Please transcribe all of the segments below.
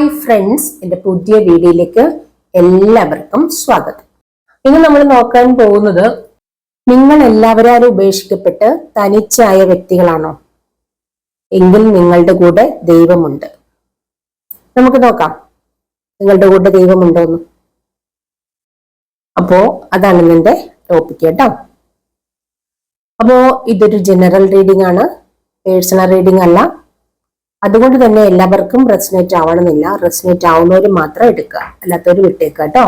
Hi friends, എൻ്റെ പുതിയ വീഡിയോയിലേക്ക് എല്ലാവർക്കും സ്വാഗതം. ഇന്ന് നമ്മൾ നോക്കാൻ പോകുന്നത്, നിങ്ങൾ എല്ലാവരും ഉപേക്ഷിക്കപ്പെട്ട് തനിച്ചായ വ്യക്തികളാണോ? എങ്കിൽ നിങ്ങളുടെ കൂടെ ദൈവമുണ്ട്. നമുക്ക് നോക്കാം നിങ്ങളുടെ കൂടെ ദൈവമുണ്ടോന്ന്. അപ്പോ അതാണ് ഇന്നത്തെ ടോപ്പിക് കേട്ടോ. അപ്പോ ഇതൊരു ജനറൽ റീഡിംഗ് ആണ്, പേഴ്സണൽ റീഡിംഗ് അല്ല. അതുകൊണ്ട് തന്നെ എല്ലാവർക്കും റെസനേറ്റ് ആവണമെന്നില്ല. റെസനേറ്റ് ആവുന്നവർ മാത്രം എടുക്കുക, അല്ലാത്തവർ വിട്ടേക്കുക കേട്ടോ.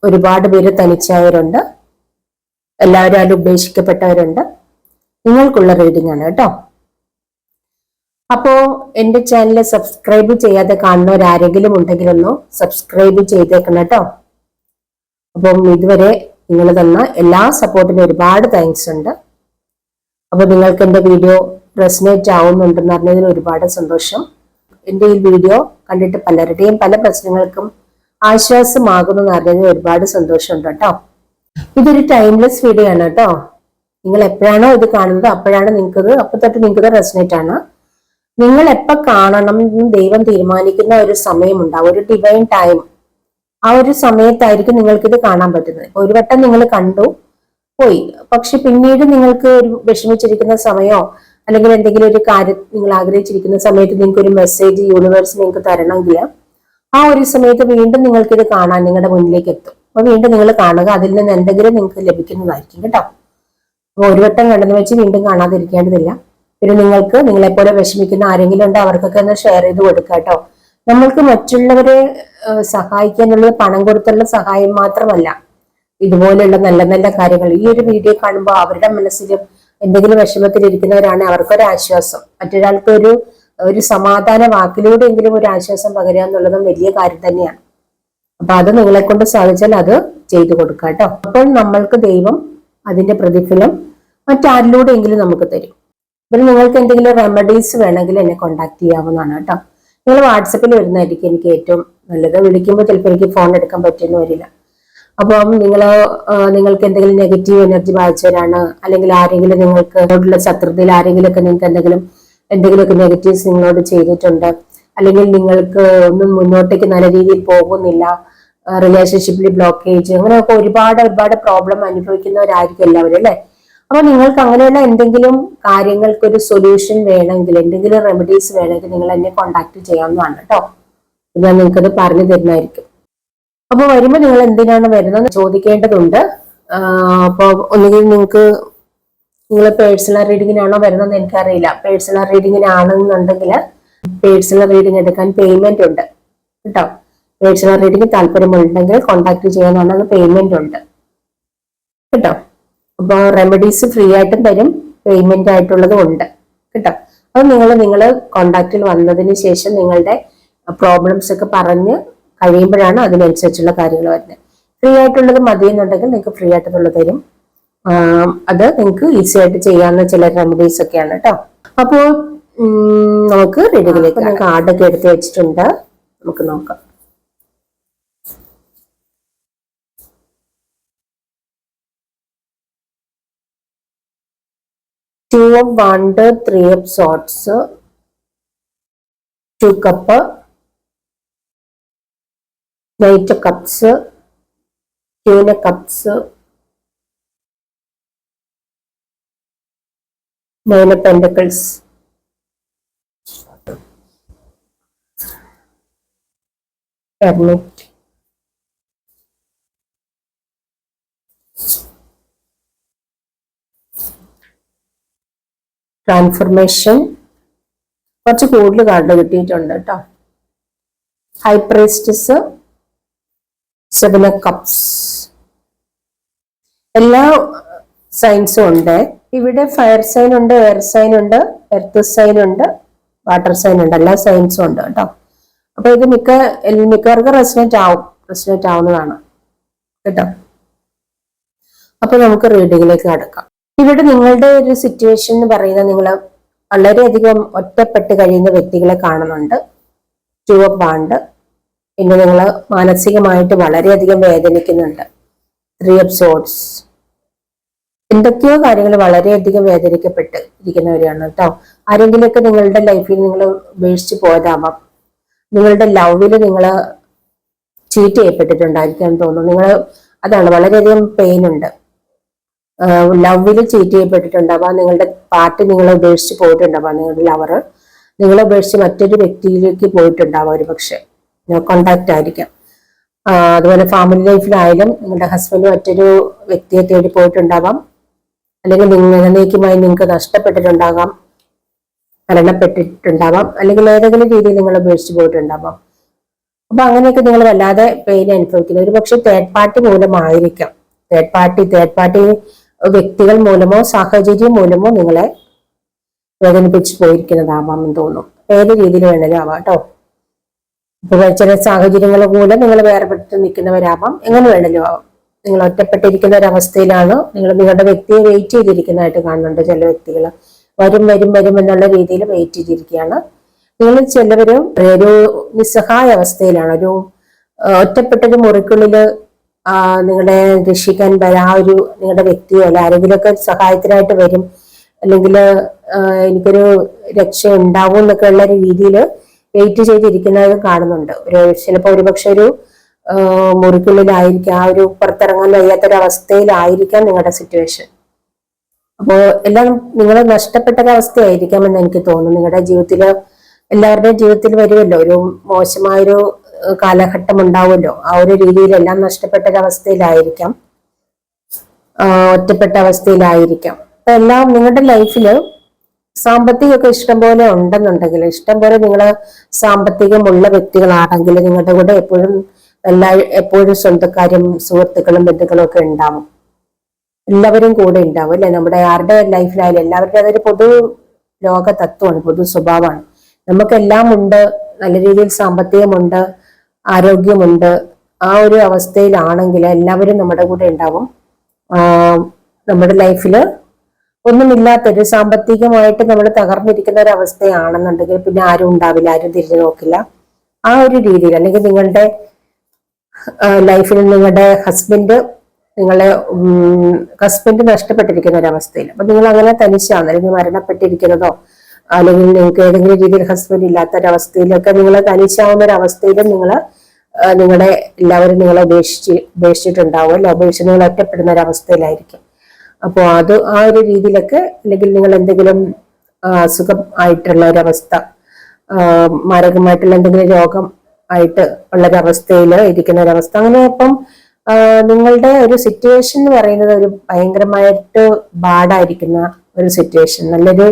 ഒരുപാട് പേര് തനിച്ചായവരുണ്ട്, എല്ലാവരും അതിൽ ഉപേക്ഷിക്കപ്പെട്ടവരുണ്ട്. നിങ്ങൾക്കുള്ള റീഡിംഗ് ആണ് കേട്ടോ. അപ്പോ എന്റെ ചാനൽ സബ്സ്ക്രൈബ് ചെയ്യാതെ കാണുന്നവരാരെങ്കിലും ഉണ്ടെങ്കിലൊന്ന് സബ്സ്ക്രൈബ് ചെയ്തേക്കണം കേട്ടോ. അപ്പം ഇതുവരെ നിങ്ങൾ തന്ന എല്ലാ സപ്പോർട്ടിനും ഒരുപാട് താങ്ക്സ് ഉണ്ട്. അപ്പൊ നിങ്ങൾക്ക് എന്റെ വീഡിയോ റെസനേറ്റ് ആവുന്നുണ്ടെന്ന് അറിഞ്ഞതിൽ ഒരുപാട് സന്തോഷം. എൻ്റെ ഈ വീഡിയോ കണ്ടിട്ട് പലരുടെയും പല പ്രശ്നങ്ങൾക്കും ആശ്വാസമാകുമെന്ന് അറിഞ്ഞതിൽ ഒരുപാട് സന്തോഷമുണ്ട് കേട്ടോ. ഇതൊരു ടൈംലെസ് വീഡിയോ ആണ് കേട്ടോ. നിങ്ങൾ എപ്പോഴാണോ ഇത് കാണുന്നത് അപ്പോഴാണ് നിങ്ങൾക്കത്, അപ്പൊ തൊട്ട് നിങ്ങൾക്കത് റെസനേറ്റ് ആണ്. നിങ്ങൾ എപ്പോൾ കാണണം എന്ന് ദൈവം തീരുമാനിക്കുന്ന ഒരു സമയമുണ്ടാവും, ഒരു ഡിവൈൻ ടൈം. ആ ഒരു സമയത്തായിരിക്കും നിങ്ങൾക്കിത് കാണാൻ പറ്റുന്നത്. ഒരു വട്ടം നിങ്ങൾ കണ്ടു പോയി, പക്ഷെ പിന്നീട് നിങ്ങൾക്ക് ഒരു വിഷമിച്ചിരിക്കുന്ന സമയമോ അല്ലെങ്കിൽ എന്തെങ്കിലും ഒരു കാര്യം നിങ്ങൾ ആഗ്രഹിച്ചിരിക്കുന്ന സമയത്ത് നിങ്ങൾക്ക് ഒരു മെസ്സേജ് യൂണിവേഴ്സ് നിങ്ങൾക്ക് തരണമെങ്കിൽ ആ ഒരു സമയത്ത് വീണ്ടും നിങ്ങൾക്കിത് കാണാൻ നിങ്ങളുടെ മുന്നിലേക്ക് എത്തും. അപ്പൊ വീണ്ടും നിങ്ങൾ കാണുക, അതിൽ നിന്ന് എന്തെങ്കിലും നിങ്ങൾക്ക് ലഭിക്കുന്നതായിരിക്കും കേട്ടോ. അപ്പൊ ഒരു വട്ടം കണ്ടെന്ന് വെച്ച് വീണ്ടും കാണാതിരിക്കേണ്ടതില്ല. പിന്നെ നിങ്ങൾക്ക് നിങ്ങളെപ്പോലെ വിഷമിക്കുന്ന ആരെങ്കിലും ഉണ്ട്, അവർക്കൊക്കെ ഒന്ന് ഷെയർ ചെയ്ത് കൊടുക്കുക കേട്ടോ. നമ്മൾക്ക് മറ്റുള്ളവരെ സഹായിക്കുക എന്നുള്ളത് പണം കൊടുത്തുള്ള സഹായം മാത്രമല്ല, ഇതുപോലെയുള്ള നല്ല നല്ല കാര്യങ്ങൾ ഈ ഒരു വീഡിയോ കാണുമ്പോൾ അവരുടെ മനസ്സിലും എന്തെങ്കിലും വിഷമത്തിലിരിക്കുന്നവരാണ്, അവർക്കൊരാശ്വാസം, മറ്റൊരാൾക്ക് ഒരു സമാധാന വാക്കിലൂടെയെങ്കിലും ഒരു ആശ്വാസം പകരുക എന്നുള്ളതും വലിയ കാര്യം തന്നെയാണ്. അപ്പൊ അത് നിങ്ങളെ കൊണ്ട് സാധിച്ചാൽ അത് ചെയ്തു കൊടുക്കുക കേട്ടോ. അപ്പോൾ നമ്മൾക്ക് ദൈവം അതിന്റെ പ്രതിഫലം മറ്റാരിലൂടെയെങ്കിലും നമുക്ക് തരും. പിന്നെ നിങ്ങൾക്ക് എന്തെങ്കിലും റെമഡീസ് വേണമെങ്കിൽ എന്നെ കോൺടാക്ട് ചെയ്യാവുന്നതാണ് കേട്ടോ. നിങ്ങൾ വാട്സപ്പിൽ വരുന്നതായിരിക്കും എനിക്ക് ഏറ്റവും നല്ലത്. വിളിക്കുമ്പോൾ ചിലപ്പോൾ എനിക്ക് ഫോൺ എടുക്കാൻ പറ്റുമെന്ന് വരില്ല. അപ്പം നിങ്ങൾക്ക് എന്തെങ്കിലും നെഗറ്റീവ് എനർജി ബാധിച്ചവരാണ്, അല്ലെങ്കിൽ ആരെങ്കിലും നിങ്ങൾക്ക് ശത്രുതയിൽ ആരെങ്കിലുമൊക്കെ നിങ്ങൾക്ക് എന്തെങ്കിലുമൊക്കെ നെഗറ്റീവ്സ് നിങ്ങളോട് ചെയ്തിട്ടുണ്ട്, അല്ലെങ്കിൽ നിങ്ങൾക്ക് ഒന്നും മുന്നോട്ടേക്ക് നല്ല രീതിയിൽ പോകുന്നില്ല, റിലേഷൻഷിപ്പിൽ ബ്ലോക്കേജ്, അങ്ങനെയൊക്കെ ഒരുപാട് പ്രോബ്ലം അനുഭവിക്കുന്നവരായിരിക്കും എല്ലാവരും അല്ലെ. അപ്പൊ നിങ്ങൾക്ക് അങ്ങനെയുള്ള എന്തെങ്കിലും കാര്യങ്ങൾക്കൊരു സൊല്യൂഷൻ വേണമെങ്കിൽ, എന്തെങ്കിലും റെമഡീസ് വേണമെങ്കിൽ നിങ്ങൾ എന്നെ കോൺടാക്ട് ചെയ്യാവുന്നതാണ് കേട്ടോ. ഞാൻ നിങ്ങൾക്കത് പറഞ്ഞു തരുന്നതായിരിക്കും. അപ്പൊ വരുമ്പോ നിങ്ങൾ എന്തിനാണ് വരുന്നത് ചോദിക്കേണ്ടതുണ്ട്. അപ്പൊ ഒന്നുകിൽ നിങ്ങൾ പേഴ്സണൽ റീഡിങ്ങിനാണോ വരുന്നതെന്ന് എനിക്കറിയില്ല. പേഴ്സണൽ റീഡിങ്ങിനാണെന്നുണ്ടെങ്കിൽ പേഴ്സണൽ റീഡിങ് എടുക്കാൻ പേയ്മെന്റ് ഉണ്ട് കേട്ടോ. പേഴ്സണൽ റീഡിങ് താല്പര്യമുണ്ടെങ്കിൽ കോൺടാക്ട് ചെയ്യാനാണ്, പേയ്മെന്റ് ഉണ്ട് കേട്ടോ. അപ്പൊ റെമഡീസ് ഫ്രീ ആയിട്ടും തരും, പേയ്മെന്റ് ആയിട്ടുള്ളതും ഉണ്ട് കേട്ടോ. അത് നിങ്ങൾ കോൺടാക്റ്റിൽ വന്നതിന് ശേഷം നിങ്ങളുടെ പ്രോബ്ലംസ് ഒക്കെ പറഞ്ഞ് കഴിയുമ്പോഴാണ് അതിനനുസരിച്ചുള്ള കാര്യങ്ങൾ വരുന്നത്. ഫ്രീ ആയിട്ടുള്ളത് മതി എന്നുണ്ടെങ്കിൽ നിങ്ങൾക്ക് ഫ്രീ ആയിട്ടുള്ളത് തരും. അത് നിങ്ങൾക്ക് ഈസി ആയിട്ട് ചെയ്യാവുന്ന ചില റെമഡീസ് ഒക്കെയാണ് കേട്ടോ. അപ്പോൾ നമുക്ക് റീഡിങ്ങിലേക്ക് കാർഡൊക്കെ എടുത്ത് വെച്ചിട്ടുണ്ട്, നമുക്ക് നോക്കാം. Two of Wands, Three of Swords, Two Cup, Knight of Cups, Queen of Cups, Nine of Pentacles, Hermit, transformation. കുറച്ച് കൂടുതൽ കാർഡ് കിട്ടിയിട്ടുണ്ട് കേട്ടോ. High priestess, seven of cups. എല്ലാ സൈൻസും ഉണ്ട് ഇവിടെ. ഫയർ സൈൻ ഉണ്ട്, എയർ സൈൻ ഉണ്ട്, എർത്ത് സൈൻ ഉണ്ട്, വാട്ടർ സൈൻ ഉണ്ട്, എല്ലാ സൈൻസും ഉണ്ട് കേട്ടോ. അപ്പൊ ഇത് മിക്കവർക്കും റെസനേറ്റ് ആവുന്നതാണ് കേട്ടോ. അപ്പൊ നമുക്ക് റീഡിങ്ങിലേക്ക് കടക്കാം. ഇവിടെ നിങ്ങളുടെ ഒരു സിറ്റുവേഷൻ എന്ന് പറയുന്നത്, നിങ്ങൾ വളരെയധികം ഒറ്റപ്പെട്ട് കഴിയുന്ന വ്യക്തികളെ കാണുന്നുണ്ട്. Two of wand. പിന്നെ നിങ്ങൾ മാനസികമായിട്ട് വളരെയധികം വേദനിക്കുന്നുണ്ട്. Three of swords. എന്തൊക്കെയോ കാര്യങ്ങൾ വളരെയധികം വേദനിക്കപ്പെട്ട് ഇരിക്കുന്നവരാണ് കേട്ടോ. ആരെങ്കിലുമൊക്കെ നിങ്ങളുടെ ലൈഫിൽ നിങ്ങൾ ഉപേക്ഷിച്ച് പോയതാവാം, നിങ്ങളുടെ ലവില് നിങ്ങൾ ചീറ്റ് ചെയ്യപ്പെട്ടിട്ടുണ്ടായിരിക്കാൻ തോന്നുന്നു. നിങ്ങൾ അതാണ് വളരെയധികം പെയിൻ ഉണ്ട്. ലവില് ചീറ്റ് ചെയ്യപ്പെട്ടിട്ടുണ്ടാവാം, നിങ്ങളുടെ പാർട്ടി നിങ്ങളെ ഉപേക്ഷിച്ച് പോയിട്ടുണ്ടാവാം, നിങ്ങളുടെ ലവറ് നിങ്ങളെ ഉപേക്ഷിച്ച് മറ്റൊരു വ്യക്തിയിലേക്ക് പോയിട്ടുണ്ടാവാം, ഒരു പക്ഷെ നോ കോണ്ടാക്ട് ആയിരിക്കാം. അതുപോലെ ഫാമിലി ലൈഫിലായാലും നിങ്ങളുടെ ഹസ്ബൻഡ് മറ്റൊരു വ്യക്തിയെ തേടി പോയിട്ടുണ്ടാവാം, അല്ലെങ്കിൽ എന്നേക്കുമായി നിങ്ങൾക്ക് നഷ്ടപ്പെട്ടിട്ടുണ്ടാകാം, മരണപ്പെട്ടിട്ടുണ്ടാവാം, അല്ലെങ്കിൽ ഏതെങ്കിലും രീതിയിൽ നിങ്ങൾ ഉപേക്ഷിച്ച് പോയിട്ടുണ്ടാവാം. അപ്പൊ അങ്ങനെയൊക്കെ നിങ്ങൾ വല്ലാതെ പെയിൻ അനുഭവിക്കുന്നത് ഒരു പക്ഷെ തേർഡ് പാർട്ടി മൂലമായിരിക്കാം. തേർഡ് പാർട്ടി വ്യക്തികൾ മൂലമോ സാഹചര്യം മൂലമോ നിങ്ങളെ വേദനിപ്പിച്ച് പോയിരിക്കുന്നതാവാം എന്ന് തോന്നുന്നു. ഏത് രീതിയിൽ വേണേലും ആവാം കേട്ടോ. ഇപ്പൊ ചില സാഹചര്യങ്ങൾ മൂലം നിങ്ങൾ വേർപെട്ട് നിൽക്കുന്നവരാവാം, എങ്ങനെ വേണേലും ആവാം. നിങ്ങൾ ഒറ്റപ്പെട്ടിരിക്കുന്ന ഒരവസ്ഥയിലാണ് നിങ്ങൾ നിങ്ങളുടെ വ്യക്തിയെ വെയിറ്റ് ചെയ്തിരിക്കുന്നതായിട്ട് കാണുന്നുണ്ട്. ചില വ്യക്തികൾ വരും വരും വരും എന്നുള്ള രീതിയിൽ വെയിറ്റ് ചെയ്തിരിക്കുകയാണ്. നിങ്ങൾ ചിലവരും ഒരു നിസ്സഹായ അവസ്ഥയിലാണ്, ഒരു ഒറ്റപ്പെട്ടൊരു മുറിക്കുള്ളില് നിങ്ങളെ രക്ഷിക്കാൻ ആ ഒരു നിങ്ങളുടെ വ്യക്തിയോ അല്ല ആരെങ്കിലുമൊക്കെ സഹായത്തിനായിട്ട് വരും, അല്ലെങ്കിൽ എനിക്കൊരു രക്ഷ ഉണ്ടാവും എന്നൊക്കെ ഉള്ള രീതിയിൽ വെയിറ്റ് ചെയ്തിരിക്കുന്നത് കാണുന്നുണ്ട്. ചിലപ്പോൾ ഒരുപക്ഷെ ഒരു മുറിക്കുള്ളിലായിരിക്കാം, ആ ഒരു പുറത്തിറങ്ങാൻ വയ്യാത്തൊരവസ്ഥയിലായിരിക്കാം നിങ്ങളുടെ സിറ്റുവേഷൻ. അപ്പോൾ എല്ലാം നിങ്ങൾ നഷ്ടപ്പെട്ടൊരവസ്ഥയായിരിക്കാം എന്ന് എനിക്ക് തോന്നുന്നു. നിങ്ങളുടെ ജീവിതത്തില് എല്ലാവരുടെയും ജീവിതത്തിൽ വരുമല്ലോ, ഒരു മോശമായൊരു കാലഘട്ടം ഉണ്ടാവുമല്ലോ. ആ ഒരു രീതിയിൽ എല്ലാം നഷ്ടപ്പെട്ടൊരവസ്ഥയിലായിരിക്കാം, ഒറ്റപ്പെട്ട അവസ്ഥയിലായിരിക്കാം. അപ്പൊ എല്ലാം നിങ്ങളുടെ ലൈഫില് സാമ്പത്തികമൊക്കെ ഇഷ്ടംപോലെ ഉണ്ടെന്നുണ്ടെങ്കിൽ, ഇഷ്ടംപോലെ നിങ്ങൾ സാമ്പത്തികമുള്ള വ്യക്തികളാണെങ്കിൽ നിങ്ങളുടെ കൂടെ എപ്പോഴും സ്വന്തക്കാരും സുഹൃത്തുക്കളും ബന്ധുക്കളും ഒക്കെ ഉണ്ടാവും. എല്ലാവരും കൂടെ ഉണ്ടാവും അല്ലെ. നമ്മുടെ ആരുടെ ലൈഫിലായാലും എല്ലാവരുടെയും അതൊരു പൊതു ലോക തത്വമാണ്, പൊതു സ്വഭാവമാണ്. നമുക്കെല്ലാം ഉണ്ട്, നല്ല രീതിയിൽ സാമ്പത്തികമുണ്ട്, ആരോഗ്യമുണ്ട്. ആ ഒരു അവസ്ഥയിലാണെങ്കിൽ എല്ലാവരും നമ്മുടെ കൂടെ ഉണ്ടാവും. നമ്മുടെ ലൈഫില് ഒന്നുമില്ലാത്തൊരു സാമ്പത്തികമായിട്ട് നമ്മൾ തകർന്നിരിക്കുന്ന ഒരു അവസ്ഥയാണെന്നുണ്ടെങ്കിൽ പിന്നെ ആരും ഉണ്ടാവില്ല, ആരും തിരിഞ്ഞു നോക്കില്ല. ആ ഒരു രീതിയിൽ, അല്ലെങ്കിൽ നിങ്ങളുടെ ലൈഫിൽ നിങ്ങളുടെ ഹസ്ബൻഡ് നഷ്ടപ്പെട്ടിരിക്കുന്ന ഒരു അവസ്ഥയിൽ, അപ്പൊ നിങ്ങൾ അങ്ങനെ തനിച്ചാണ്, അല്ലെങ്കിൽ മരണപ്പെട്ടിരിക്കുന്നതോ അല്ലെങ്കിൽ നിങ്ങൾക്ക് ഏതെങ്കിലും രീതിയിൽ ഹസ്ബൻഡ് ഇല്ലാത്ത ഒരവസ്ഥയിലൊക്കെ നിങ്ങൾ തനിച്ചാവുന്ന ഒരു അവസ്ഥയിലും നിങ്ങളുടെ എല്ലാവരും നിങ്ങളെ ഉപേക്ഷിച്ചിട്ടുണ്ടാവും അല്ലെ. ഉപേക്ഷിച്ച് നിങ്ങൾ ഒറ്റപ്പെടുന്ന ഒരു അവസ്ഥയിലായിരിക്കും. അപ്പോൾ ആ ഒരു രീതിയിലൊക്കെ, അല്ലെങ്കിൽ നിങ്ങൾ എന്തെങ്കിലും അസുഖം ആയിട്ടുള്ള ഒരവസ്ഥ, മാരകമായിട്ടുള്ള എന്തെങ്കിലും രോഗം ആയിട്ട് ഉള്ളൊരവസ്ഥയിൽ ഇരിക്കുന്ന ഒരവസ്ഥ, അങ്ങനെ അപ്പം നിങ്ങളുടെ ഒരു സിറ്റുവേഷൻ എന്ന് പറയുന്നത് ഒരു ഭയങ്കരമായിട്ട് ബാഡായിരിക്കുന്ന ഒരു സിറ്റുവേഷൻ, നല്ലൊരു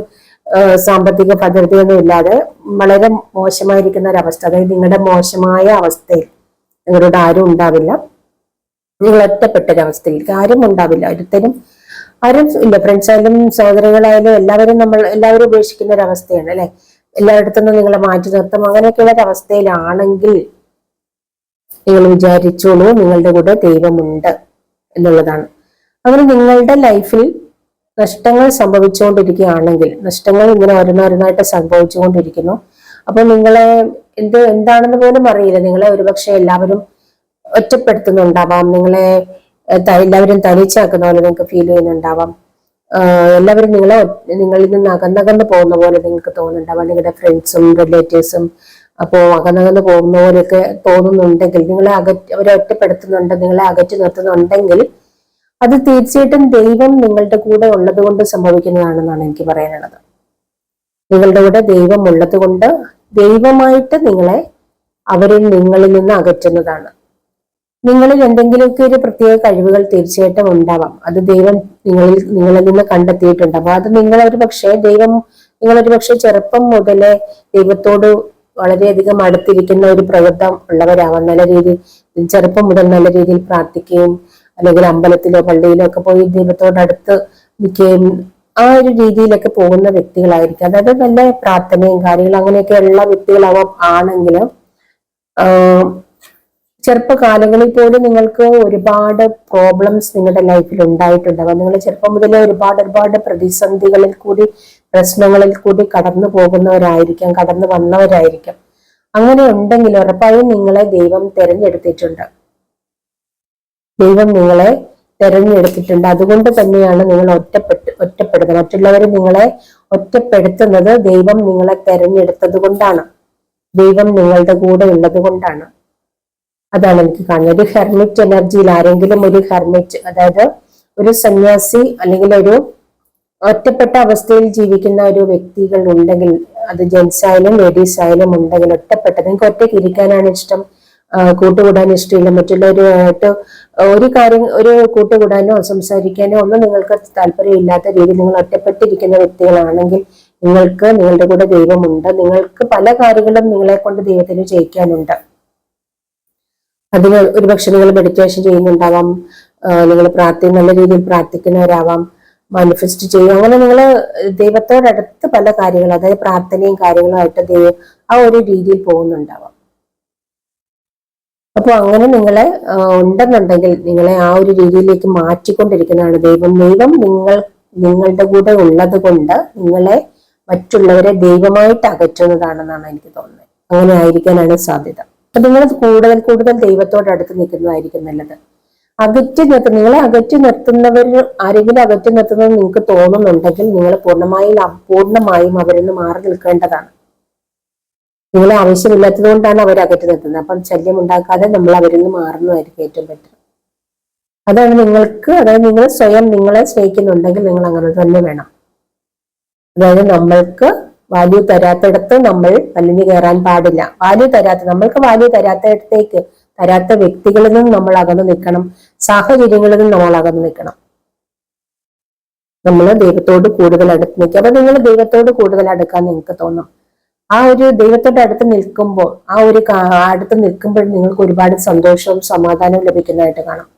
സാമ്പത്തിക ഭദ്രതയൊന്നും ഇല്ലാതെ വളരെ മോശമായിരിക്കുന്ന ഒരവസ്ഥ, അതായത് നിങ്ങളുടെ മോശമായ അവസ്ഥയിൽ നിങ്ങളോട് ആരും ഉണ്ടാവില്ല, നിങ്ങൾ ഒറ്റപ്പെട്ടൊരവസ്ഥയിൽ ആരും ഉണ്ടാവില്ല, ആരും ഇല്ല. ഫ്രണ്ട്സ് ആയാലും സഹോദരങ്ങളായാലും എല്ലാവരും ഉപേക്ഷിക്കുന്ന ഒരവസ്ഥയാണ് അല്ലെ. എല്ലായിടത്തുനിന്നും നിങ്ങളെ മാറ്റി നിർത്തും. അങ്ങനെയൊക്കെയുള്ള ഒരവസ്ഥയിലാണെങ്കിൽ നിങ്ങൾ വിചാരിച്ചോളൂ, നിങ്ങളുടെ കൂടെ ദൈവമുണ്ട് എന്നുള്ളതാണ്. അങ്ങനെ നിങ്ങളുടെ ലൈഫിൽ നഷ്ടങ്ങൾ സംഭവിച്ചുകൊണ്ടിരിക്കുകയാണെങ്കിൽ, നഷ്ടങ്ങൾ ഇങ്ങനെ ഓരോന്നോരോന്നായിട്ട് സംഭവിച്ചുകൊണ്ടിരിക്കുന്നു. അപ്പൊ നിങ്ങളെ എന്താണെന്ന് പോലും അറിയില്ല. നിങ്ങളെ ഒരുപക്ഷെ എല്ലാവരും ഒറ്റപ്പെടുത്തുന്നുണ്ടാവാം, നിങ്ങളെ എല്ലാവരും തനിച്ചാക്കുന്ന പോലെ നിങ്ങൾക്ക് ഫീൽ ചെയ്യുന്നുണ്ടാവാം, എല്ലാവരും നിങ്ങളിൽ നിന്ന് അകന്നകന്ന് പോകുന്ന പോലെ നിങ്ങൾക്ക് തോന്നുന്നുണ്ടാവാം, നിങ്ങളുടെ ഫ്രണ്ട്സും റിലേറ്റീവ്സും. അപ്പോ അകന്നകന്ന് പോകുന്ന പോലെയൊക്കെ തോന്നുന്നുണ്ടെങ്കിൽ, അവരെ ഒറ്റപ്പെടുത്തുന്നുണ്ട്, നിങ്ങളെ അകറ്റി നിർത്തുന്നുണ്ടെങ്കിൽ, അത് തീർച്ചയായിട്ടും ദൈവം നിങ്ങളുടെ കൂടെ ഉള്ളത് കൊണ്ട് സംഭവിക്കുന്നതാണെന്നാണ് എനിക്ക് പറയാനുള്ളത്. നിങ്ങളുടെ കൂടെ ദൈവം ഉള്ളത് കൊണ്ട് ദൈവമായിട്ട് നിങ്ങളിൽ നിന്ന് അകറ്റുന്നതാണ്. നിങ്ങളിൽ എന്തെങ്കിലുമൊക്കെ ഒരു പ്രത്യേക കഴിവുകൾ തീർച്ചയായിട്ടും ഉണ്ടാവാം. അത് ദൈവം നിങ്ങളിൽ നിന്ന് കണ്ടെത്തിയിട്ടുണ്ടാവും. അത് നിങ്ങളൊരു പക്ഷേ ചെറുപ്പം മുതലേ ദൈവത്തോട് വളരെയധികം അടുത്തിരിക്കുന്ന ഒരു പ്രകൃതം ഉള്ളവരാവാം. നല്ല രീതിയിൽ ചെറുപ്പം മുതൽ നല്ല രീതിയിൽ പ്രാർത്ഥിക്കുകയും, അല്ലെങ്കിൽ അമ്പലത്തിലോ പള്ളിയിലോ ഒക്കെ പോയി ദൈവത്തോട് അടുത്ത് നിൽക്കുകയും ആ ഒരു രീതിയിലൊക്കെ പോകുന്ന വ്യക്തികളായിരിക്കും. അതായത് നല്ല പ്രാർത്ഥനയും കാര്യങ്ങളും അങ്ങനെയൊക്കെ ഉള്ള ആണെങ്കിലും ചെറുപ്പകാലങ്ങളിൽ പോലും നിങ്ങൾക്ക് ഒരുപാട് പ്രോബ്ലംസ് നിങ്ങളുടെ ലൈഫിൽ ഉണ്ടായിട്ടുണ്ടാവും. നിങ്ങൾ ചെറുപ്പം മുതലേ ഒരുപാട് പ്രതിസന്ധികളിൽ കൂടി, പ്രശ്നങ്ങളിൽ കൂടി കടന്നു വന്നവരായിരിക്കാം. അങ്ങനെ ഉണ്ടെങ്കിൽ ഉറപ്പായും നിങ്ങളെ ദൈവം തിരഞ്ഞെടുത്തിട്ടുണ്ട്. അതുകൊണ്ട് തന്നെയാണ് നിങ്ങൾ ഒറ്റപ്പെടുന്നത്. മറ്റുള്ളവർ നിങ്ങളെ ഒറ്റപ്പെടുത്തുന്നത് ദൈവം നിങ്ങളെ തെരഞ്ഞെടുത്തത് കൊണ്ടാണ്. ദൈവം നിങ്ങളുടെ കൂടെ ഉള്ളത് കൊണ്ടാണ്. അതാണ് എനിക്ക് കാണുന്നത്. ഒരു ഹെർമിറ്റ് എനർജിയിൽ ആരെങ്കിലും ഒരു ഹെർമിറ്റ്, അതായത് ഒരു സന്യാസി അല്ലെങ്കിൽ ഒരു ഒറ്റപ്പെട്ട അവസ്ഥയിൽ ജീവിക്കുന്ന ഒരു വ്യക്തികൾ ഉണ്ടെങ്കിൽ, അത് ജെന്റ്സ് ആയാലും ലേഡീസ് ആയാലും ഉണ്ടെങ്കിൽ, ഒറ്റപ്പെട്ട, നിങ്ങൾക്ക് ഒറ്റയ്ക്ക് ഇരിക്കാനാണ് ഇഷ്ടം, കൂട്ടുകൂടാൻ ഇഷ്ടമില്ല, മറ്റുള്ളവരുമായിട്ട് ഒരു കൂട്ടുകൂടാനോ സംസാരിക്കാനോ ഒന്നും നിങ്ങൾക്ക് താല്പര്യമില്ലാത്ത രീതിയിൽ നിങ്ങൾ ഒറ്റപ്പെട്ടിരിക്കുന്ന വ്യക്തികളാണെങ്കിൽ നിങ്ങൾക്ക് നിങ്ങളുടെ കൂടെ ദൈവമുണ്ട്. നിങ്ങൾക്ക് പല കാര്യങ്ങളും നിങ്ങളെ കൊണ്ട് ദൈവത്തിന് ചെയ്യിക്കാനുണ്ട്. അതിന് ഒരുപക്ഷെ നിങ്ങൾ മെഡിറ്റേഷൻ ചെയ്യുന്നുണ്ടാവാം, നിങ്ങൾ നല്ല രീതിയിൽ പ്രാർത്ഥിക്കുന്നവരാവാം, മാനിഫെസ്റ്റ് ചെയ്യും. അങ്ങനെ നിങ്ങൾ ദൈവത്തോടടുത്ത് പല കാര്യങ്ങൾ, അതായത് പ്രാർത്ഥനയും കാര്യങ്ങളുമായിട്ട് ആ ഒരു രീതിയിൽ പോകുന്നുണ്ടാവാം. അപ്പൊ അങ്ങനെ നിങ്ങളെ ഉണ്ടെന്നുണ്ടെങ്കിൽ നിങ്ങളെ ആ ഒരു രീതിയിലേക്ക് മാറ്റിക്കൊണ്ടിരിക്കുന്നതാണ് ദൈവം. നിങ്ങളുടെ കൂടെ ഉള്ളത് കൊണ്ട് നിങ്ങളെ മറ്റുള്ളവരെ ദൈവമായിട്ട് അകറ്റുന്നതാണെന്നാണ് എനിക്ക് തോന്നുന്നത്. അങ്ങനെ ആയിരിക്കാനാണ് സാധ്യത. അപ്പൊ നിങ്ങൾ കൂടുതൽ ദൈവത്തോടടുത്ത് നിൽക്കുന്നതായിരിക്കും നല്ലത്. നിങ്ങളെ അകറ്റി നിർത്തുന്നവർ, ആരെങ്കിലും അകറ്റി നിർത്തുന്നത് നിങ്ങൾക്ക് തോന്നുന്നുണ്ടെങ്കിൽ നിങ്ങൾ പൂർണ്ണമായും അവരിൽ നിന്ന് മാറി നിൽക്കേണ്ടതാണ്. നിങ്ങളെ ആവശ്യമില്ലാത്തത് കൊണ്ടാണ് അവർ അകറ്റി നിർത്തുന്നത്. അപ്പം ശല്യം ഉണ്ടാക്കാതെ നമ്മൾ അവരിൽ നിന്ന് മാറുന്നതായിരിക്കും ഏറ്റവും ബെറ്റർ. അതാണ് അതായത് നിങ്ങൾ സ്വയം നിങ്ങളെ സ്നേഹിക്കുന്നുണ്ടെങ്കിൽ നിങ്ങൾ അങ്ങനെ തന്നെ വേണം. അതായത് നമ്മൾക്ക് വാല്യൂ തരാത്തിടത്ത് നമ്മൾ വലിഞ്ഞു കയറാൻ പാടില്ല. നമ്മൾക്ക് വാല്യൂ തരാത്ത വ്യക്തികളിൽ നിന്നും നമ്മൾ അകന്നു നിൽക്കണം, സാഹചര്യങ്ങളിൽ നിന്നും നമ്മൾ അകന്നു നിൽക്കണം. നമ്മൾ ദൈവത്തോട് കൂടുതൽ അടുത്ത് നിൽക്കുക. അപ്പൊ നിങ്ങൾ ദൈവത്തോട് കൂടുതൽ അടുക്കാൻ നിങ്ങൾക്ക് തോന്നും. ആ ഒരു ദൈവത്തോട് അടുത്ത് നിൽക്കുമ്പോൾ നിങ്ങൾക്ക് ഒരുപാട് സന്തോഷവും സമാധാനവും ലഭിക്കുന്നതായിട്ട് കാണാം.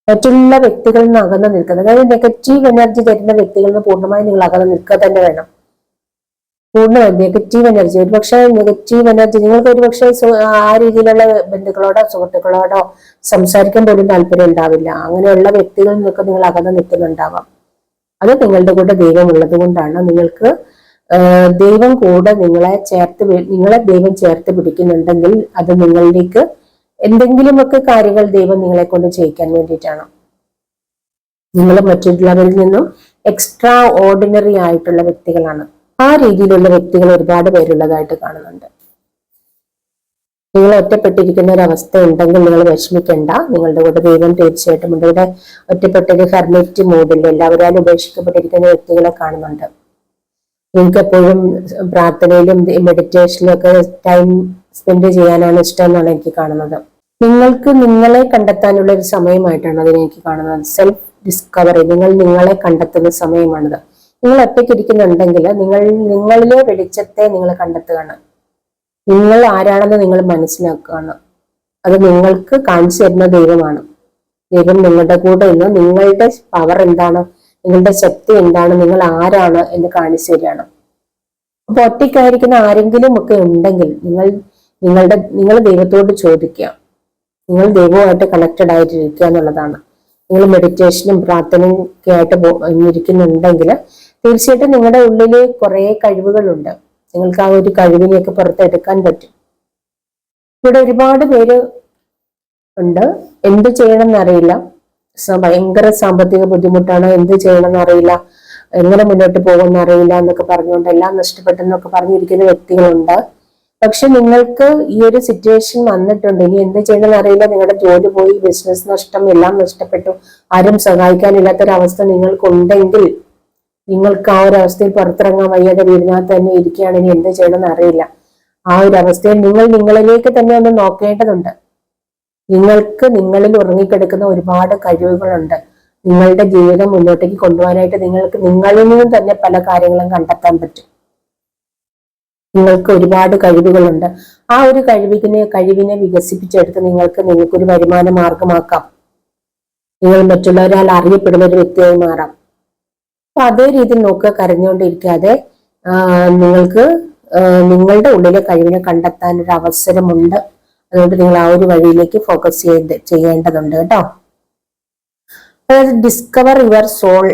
മറ്റുള്ള വ്യക്തികളിൽ നിന്ന് അകന്ന് നിൽക്കുന്നത്, അതായത് നെഗറ്റീവ് എനർജി തരുന്ന വ്യക്തികളിൽ നിന്ന് പൂർണ്ണമായി നിങ്ങൾ അകന്ന് നിൽക്കുക തന്നെ വേണം. നെഗറ്റീവ് എനർജി, നെഗറ്റീവ് എനർജി നിങ്ങൾക്ക് ഒരുപക്ഷെ ആ രീതിയിലുള്ള ബന്ധുക്കളോടോ സുഹൃത്തുക്കളോടോ സംസാരിക്കാൻ പോലും താല്പര്യം ഉണ്ടാവില്ല. അങ്ങനെയുള്ള വ്യക്തികളിൽ നിന്നൊക്കെ നിങ്ങൾ അകന്ന് നിൽക്കുന്നുണ്ടാവാം. അത് നിങ്ങളുടെ കൂടെ ദൈവം ഉള്ളത് കൊണ്ടാണ്. നിങ്ങൾക്ക് ദൈവം കൂടെ നിങ്ങളെ ദൈവം ചേർത്ത് പിടിക്കുന്നുണ്ടെങ്കിൽ അത് നിങ്ങളിലേക്ക് എന്തെങ്കിലുമൊക്കെ കാര്യങ്ങൾ ദൈവം നിങ്ങളെ കൊണ്ട് ചെയ്യിക്കാൻ വേണ്ടിയിട്ടാണ്. നിങ്ങൾ മറ്റുള്ളവരിൽ നിന്നും എക്സ്ട്രാ ഓർഡിനറി ആയിട്ടുള്ള വ്യക്തികളാണ്. ആ രീതിയിലുള്ള വ്യക്തികൾ ഒരുപാട് പേരുള്ളതായിട്ട് കാണുന്നുണ്ട്. നിങ്ങൾ ഒറ്റപ്പെട്ടിരിക്കുന്ന ഒരു അവസ്ഥ ഉണ്ടെങ്കിൽ നിങ്ങൾ വിഷമിക്കേണ്ട. നിങ്ങളുടെ കൂടെ ദൈവം തീർച്ചയായിട്ടും ഉണ്ട്. ഇവിടെ ഒറ്റപ്പെട്ടൊരു ഹെർമിറ്റ് മൂഡിൽ എല്ലാവരും ഉപേക്ഷിക്കപ്പെട്ടിരിക്കുന്ന വ്യക്തികളെ കാണുന്നുണ്ട്. നിങ്ങൾക്ക് എപ്പോഴും പ്രാർത്ഥനയിലും മെഡിറ്റേഷനിലും ഒക്കെ ടൈം സ്പെൻഡ് ചെയ്യാനാണ് ഇഷ്ടം എന്നാണ് എനിക്ക് കാണുന്നത്. നിങ്ങൾക്ക് നിങ്ങളെ കണ്ടെത്താനുള്ള ഒരു സമയമായിട്ടാണ് അതിനെ എനിക്ക് കാണുന്നത്. സെൽഫ് ഡിസ്കവറി, നിങ്ങളെ കണ്ടെത്തുന്ന സമയമാണിത്. നിങ്ങൾ ഒറ്റയ്ക്ക് ഇരിക്കുന്നുണ്ടെങ്കിൽ നിങ്ങളിലെ വെളിച്ചത്തെ നിങ്ങൾ കണ്ടെത്തുകയാണ്. നിങ്ങൾ ആരാണെന്ന് നിങ്ങൾ മനസ്സിലാക്കുകയാണ്. അത് നിങ്ങൾക്ക് കാണിച്ചു തരുന്ന ദൈവമാണ്. ദൈവം നിങ്ങളുടെ കൂടെ ഇന്ന് നിങ്ങളുടെ പവർ എന്താണ്, നിങ്ങളുടെ ശക്തി എന്താണ്, നിങ്ങൾ ആരാണ് എന്ന് കാണിച്ചു തരികയാണ്. അപ്പൊ ഒറ്റയ്ക്കായിരിക്കുന്ന ആരെങ്കിലും ഒക്കെ ഉണ്ടെങ്കിൽ നിങ്ങൾ ദൈവത്തോട് ചോദിക്കുക. നിങ്ങൾ ദൈവവുമായിട്ട് കണക്റ്റഡ് ആയിട്ടിരിക്കുക എന്നുള്ളതാണ്. നിങ്ങൾ മെഡിറ്റേഷനും പ്രാർത്ഥനയും ഒക്കെ ആയിട്ട് ഇരിക്കുന്നുണ്ടെങ്കിൽ തീർച്ചയായിട്ടും നിങ്ങളുടെ ഉള്ളിൽ കുറെ കഴിവുകളുണ്ട്. നിങ്ങൾക്ക് ആ ഒരു കഴിവിനെയൊക്കെ പുറത്തെടുക്കാൻ പറ്റും. ഇവിടെ ഒരുപാട് പേര് ഉണ്ട്, എന്ത് ചെയ്യണം എന്നറിയില്ല, ഭയങ്കര സാമ്പത്തിക ബുദ്ധിമുട്ടാണ്, എന്ത് ചെയ്യണം എന്നറിയില്ല, എങ്ങനെ മുന്നോട്ട് പോകുമെന്ന് അറിയില്ല എന്നൊക്കെ പറഞ്ഞുകൊണ്ട് എല്ലാം നഷ്ടപ്പെട്ടെന്നൊക്കെ പറഞ്ഞിരിക്കുന്ന വ്യക്തികളുണ്ട്. പക്ഷെ നിങ്ങൾക്ക് ഈ ഒരു സിറ്റുവേഷൻ വന്നിട്ടുണ്ട്, ഇനി എന്ത് ചെയ്യണമെന്ന് അറിയില്ല, നിങ്ങളുടെ ജോലി പോയി, ബിസിനസ് നഷ്ടം, എല്ലാം നഷ്ടപ്പെട്ടു, ആരും സഹായിക്കാനില്ലാത്തൊരവസ്ഥ നിങ്ങൾക്കുണ്ടെങ്കിൽ, നിങ്ങൾക്ക് ആ ഒരു അവസ്ഥയിൽ പുറത്തിറങ്ങാൻ വയ്യാതെ വീടിനകത്ത് തന്നെ ഇരിക്കുകയാണെങ്കിൽ എന്ത് ചെയ്യണമെന്ന് അറിയില്ല. ആ ഒരു അവസ്ഥയിൽ നിങ്ങളിലേക്ക് തന്നെ ഒന്ന് നോക്കേണ്ടതുണ്ട്. നിങ്ങളിൽ ഉറങ്ങിക്കിടക്കുന്ന ഒരുപാട് കഴിവുകളുണ്ട്. നിങ്ങളുടെ ജീവിതം മുന്നോട്ടേക്ക് കൊണ്ടുപോകാനായിട്ട് നിങ്ങളിൽ നിന്നും തന്നെ പല കാര്യങ്ങളും കണ്ടെത്താൻ പറ്റും. നിങ്ങൾക്ക് ഒരുപാട് കഴിവുകളുണ്ട്. ആ ഒരു കഴിവിനെ വികസിപ്പിച്ചെടുത്ത് നിങ്ങൾക്കൊരു വരുമാന മാർഗമാക്കാം. നിങ്ങൾ മറ്റുള്ളവരാൽ അറിയപ്പെടുന്ന ഒരു വ്യക്തിയായി മാറാം. അപ്പൊ അതേ രീതിയിൽ നോക്കുക, കരഞ്ഞുകൊണ്ടിരിക്കാതെ നിങ്ങൾക്ക് നിങ്ങളുടെ ഉള്ളിലെ കഴിവിനെ കണ്ടെത്താൻ ഒരു അവസരമുണ്ട്. അതുകൊണ്ട് നിങ്ങൾ ആ ഒരു വഴിയിലേക്ക് ഫോക്കസ് ചെയ്യേണ്ടതുണ്ട് കേട്ടോ. അതായത് ഡിസ്കവർ യുവർ സോൾ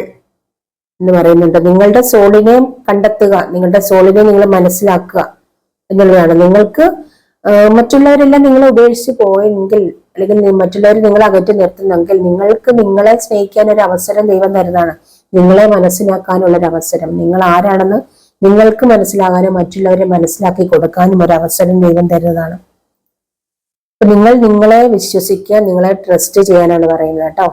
എന്ന് പറയുന്നുണ്ട്. നിങ്ങളുടെ സോളിനെ കണ്ടെത്തുക, നിങ്ങളുടെ സോളിനെ നിങ്ങൾ മനസ്സിലാക്കുക എന്നുള്ളതാണ്. നിങ്ങൾക്ക് മറ്റുള്ളവരെല്ലാം നിങ്ങളെ ഉപേക്ഷിച്ച് പോയെങ്കിൽ, അല്ലെങ്കിൽ മറ്റുള്ളവർ നിങ്ങളെ അകറ്റി നിർത്തുന്നെങ്കിൽ, നിങ്ങൾക്ക് നിങ്ങളെ സ്നേഹിക്കാൻ ഒരു അവസരം ദൈവം തരുന്നതാണ്. നിങ്ങളെ മനസ്സിലാക്കാനുള്ള ഒരു അവസരം, നിങ്ങൾ ആരാണെന്ന് നിങ്ങൾക്ക് മനസ്സിലാകാനും മറ്റുള്ളവരെ മനസ്സിലാക്കി കൊടുക്കാനും ഒരു അവസരം ദൈവം തരുന്നതാണ്. അപ്പൊ നിങ്ങൾ നിങ്ങളെ വിശ്വസിക്കുക, നിങ്ങളെ ട്രസ്റ്റ് ചെയ്യാനാണ് പറയുന്നത് കേട്ടോ.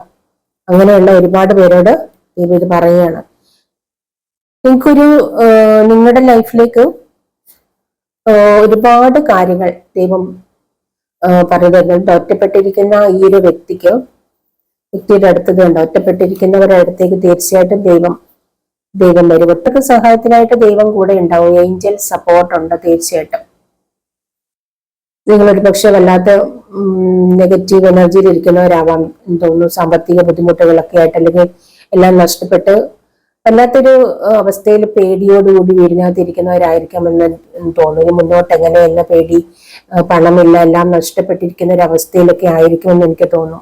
അങ്ങനെയുള്ള ഒരുപാട് പേരോട് ദൈവം ഇത് പറയുകയാണ്. നിങ്ങൾക്കൊരു നിങ്ങളുടെ ലൈഫിലേക്ക് ഒരുപാട് കാര്യങ്ങൾ ദൈവം പറഞ്ഞു തരുന്നുണ്ട്. ഒറ്റപ്പെട്ടിരിക്കുന്ന ഈ ഒരു വ്യക്തിയുടെ അടുത്തത് ഉണ്ട്. ഒറ്റപ്പെട്ടിരിക്കുന്നവരുടെ അടുത്തേക്ക് തീർച്ചയായിട്ടും ദൈവം വരും. ഒറ്റക്ക് സഹായത്തിനായിട്ട് ദൈവം കൂടെ ഉണ്ടാവും. ഏഞ്ചൽ സപ്പോർട്ട് ഉണ്ട് തീർച്ചയായിട്ടും. നിങ്ങൾ ഒരു പക്ഷെ വല്ലാത്ത നെഗറ്റീവ് എനർജിയിൽ ഇരിക്കുന്നവരാവാം എന്ന് തോന്നുന്നു. സാമ്പത്തിക ബുദ്ധിമുട്ടുകളൊക്കെ ആയിട്ട്, അല്ലെങ്കിൽ എല്ലാം നഷ്ടപ്പെട്ട് വല്ലാത്തൊരു അവസ്ഥയിൽ പേടിയോടുകൂടി വീടിനകത്തിരിക്കുന്നവരായിരിക്കാമെന്ന് തോന്നുന്നു. മുന്നോട്ട് എങ്ങനെയെന്ന പേടി, പണമില്ല, എല്ലാം നഷ്ടപ്പെട്ടിരിക്കുന്ന ഒരു അവസ്ഥയിലൊക്കെ ആയിരിക്കുമെന്ന് എനിക്ക് തോന്നുന്നു.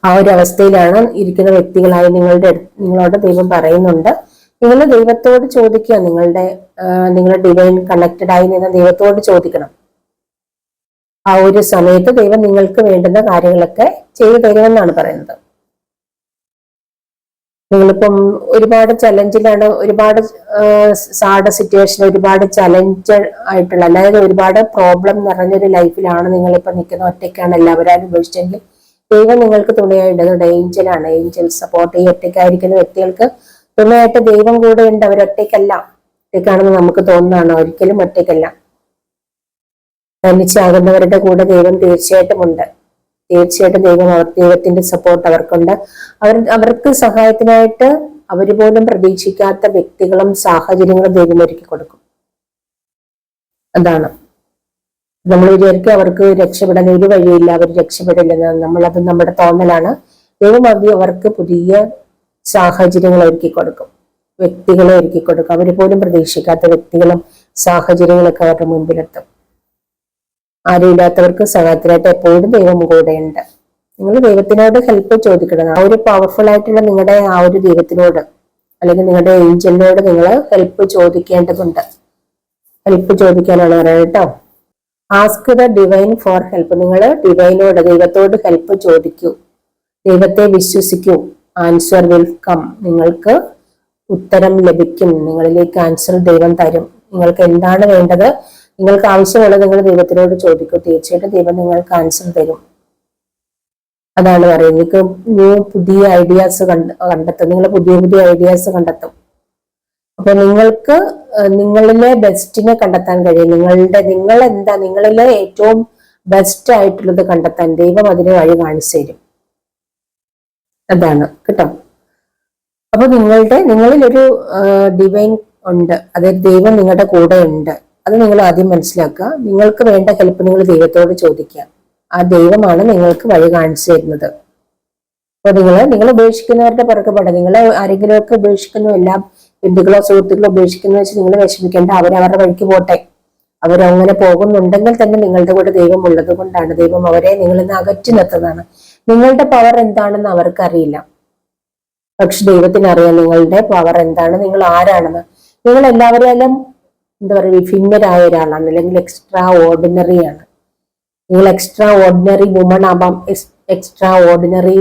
ആ ഒരു അവസ്ഥയിലാണ് ഇരിക്കുന്ന വ്യക്തികളായി നിങ്ങളോട് ദൈവം പറയുന്നുണ്ട്. നിങ്ങൾ ദൈവത്തോട് ചോദിക്കുക. നിങ്ങളുടെ ഡിവൈൻ കണക്റ്റഡ് ആയി നിന്ന് ദൈവത്തോട് ചോദിക്കണം. ആ ഒരു സമയത്ത് ദൈവം നിങ്ങൾക്ക് വേണ്ടുന്ന കാര്യങ്ങളൊക്കെ ചെയ്തു തരുമെന്നാണ് പറയുന്നത്. നിങ്ങളിപ്പം ഒരുപാട് ചലഞ്ചിലാണ്, ഒരുപാട് സാഡ് സിറ്റുവേഷൻ, ഒരുപാട് ചലഞ്ച് ആയിട്ടുള്ള, അതായത് ഒരുപാട് പ്രോബ്ലം നിറഞ്ഞൊരു ലൈഫിലാണ് നിങ്ങളിപ്പോ നിൽക്കുന്ന. ഒറ്റയ്ക്കാണ് എല്ലാവരും ഉപേക്ഷിച്ചെങ്കിൽ ദൈവം നിങ്ങൾക്ക് തുണയായിട്ടുണ്ട്. ഏഞ്ചലാണ്, ഏഞ്ചൽ സപ്പോർട്ട്. ഈ ഒറ്റയ്ക്കായിരിക്കുന്ന വ്യക്തികൾക്ക് തുണയായിട്ട് ദൈവം കൂടെ ഉണ്ട്. അവരൊറ്റയ്ക്കല്ല. ഒറ്റയ്ക്കാണെന്ന് നമുക്ക് തോന്നുന്നതാണ്, ഒരിക്കലും ഒറ്റയ്ക്കല്ല. തനിച്ചാകുന്നവരുടെ കൂടെ ദൈവം തീർച്ചയായിട്ടും ഉണ്ട്. തീർച്ചയായിട്ടും ദൈവത്തിന്റെ സപ്പോർട്ട് അവർക്കുണ്ട്. അവർക്ക് സഹായത്തിനായിട്ട് അവര് പോലും പ്രതീക്ഷിക്കാത്ത വ്യക്തികളും സാഹചര്യങ്ങളും ദൈവം ഒരുക്കി കൊടുക്കും. അതാണ് നമ്മൾ വിചാരിക്കും അവർക്ക് രക്ഷപ്പെടാൻ ഒരു വഴിയില്ല, അവർ രക്ഷപ്പെടില്ലെന്ന്. നമ്മളത് നമ്മുടെ തോന്നലാണ്. ദൈവം അവർക്ക് പുതിയ സാഹചര്യങ്ങൾ ഒരുക്കി കൊടുക്കും, വ്യക്തികളെ ഒരുക്കി കൊടുക്കും. അവര് പോലും പ്രതീക്ഷിക്കാത്ത വ്യക്തികളും സാഹചര്യങ്ങളൊക്കെ അവരുടെ മുമ്പിലെത്തും. ആരുമില്ലാത്തവർക്ക് സഹായത്തിനായിട്ട് എപ്പോഴും ദൈവം കൂടെയുണ്ട്. നിങ്ങൾ ദൈവത്തിനോട് ഹെൽപ്പ് ചോദിക്കണം. ആ ഒരു പവർഫുൾ ആയിട്ടുള്ള നിങ്ങളുടെ ആ ഒരു ദൈവത്തിനോട് അല്ലെങ്കിൽ നിങ്ങളുടെ ഏഞ്ചലിനോട് നിങ്ങൾ ഹെൽപ്പ് ചോദിക്കേണ്ടതുണ്ട്. ഹെൽപ്പ് ചോദിക്കാനാണ് പറയുന്നത് കേട്ടോ. Ask the divine for help. നിങ്ങൾ ഡിവൈനോട്, ദൈവത്തോട് ഹെൽപ്പ് ചോദിക്കൂ. ദൈവത്തെ വിശ്വസിക്കൂ. Answer will come. നിങ്ങൾക്ക് ഉത്തരം ലഭിക്കും. നിങ്ങളിലേക്ക് ആൻസർ ദൈവം തരും. നിങ്ങൾക്ക് എന്താണ് വേണ്ടത്, നിങ്ങൾക്ക് ആവശ്യമുള്ളത് നിങ്ങൾ ദൈവത്തിനോട് ചോദിക്കൂ. തീർച്ചയായിട്ടും ദൈവം നിങ്ങൾക്ക് ആൻസർ തരും. അതാണ് പറയുന്നത്. നിങ്ങൾക്ക് പുതിയ ഐഡിയാസ് കണ്ടെത്തും. നിങ്ങൾ പുതിയ പുതിയ ഐഡിയാസ് കണ്ടെത്തും. അപ്പൊ നിങ്ങൾക്ക് നിങ്ങളിലെ ബെസ്റ്റിനെ കണ്ടെത്താൻ കഴിയും. നിങ്ങൾ എന്താ, നിങ്ങളിലെ ഏറ്റവും ബെസ്റ്റ് ആയിട്ടുള്ളത് കണ്ടെത്താൻ ദൈവം അതിന് വഴി കാണിച്ചു തരും. അതാണ് കേട്ടോ. അപ്പൊ നിങ്ങളിലൊരു ഡിവൈൻ ഉണ്ട്, അതായത് ദൈവം നിങ്ങളുടെ കൂടെ ഉണ്ട്. അത് നിങ്ങൾ ആദ്യം മനസ്സിലാക്കുക. നിങ്ങൾക്ക് വേണ്ട ഹെൽപ്പ് നിങ്ങൾ ദൈവത്തോട് ചോദിക്കുക. ആ ദൈവമാണ് നിങ്ങൾക്ക് വഴി കാണിച്ചു തരുന്നത്. അപ്പൊ നിങ്ങൾ ഉപേക്ഷിക്കുന്നവരുടെ പിറകെ പെടാം. നിങ്ങൾ ആരെങ്കിലുമൊക്കെ ഉപേക്ഷിക്കുന്നു, എല്ലാം ബന്ധുക്കളോ സുഹൃത്തുക്കളോ ഉപേക്ഷിക്കുന്ന വെച്ച് നിങ്ങൾ വിഷമിക്കേണ്ട. അവരവരുടെ വഴിക്ക് പോട്ടെ. അവരങ്ങനെ പോകുന്നുണ്ടെങ്കിൽ തന്നെ നിങ്ങളുടെ കൂടെ ദൈവം ഉള്ളത് കൊണ്ടാണ്. ദൈവം അവരെ നിങ്ങളിൽ നിന്ന് അകറ്റി നിർത്തുന്നതാണ്. നിങ്ങളുടെ പവർ എന്താണെന്ന് അവർക്കറിയില്ല, പക്ഷെ ദൈവത്തിന് അറിയാം നിങ്ങളുടെ പവർ എന്താണ്, നിങ്ങൾ ആരാണെന്ന്. നിങ്ങൾ എല്ലാവരും എന്താ പറയുക, വിഭിന്നരായ ഒരാളാണ്, അല്ലെങ്കിൽ എക്സ്ട്രാ ഓർഡിനറി ആണ്. നിങ്ങൾ എക്സ്ട്രാ ഓർഡിനറി വുമൺ ആവാം, എക്സ്ട്രാ ഓർഡിനറി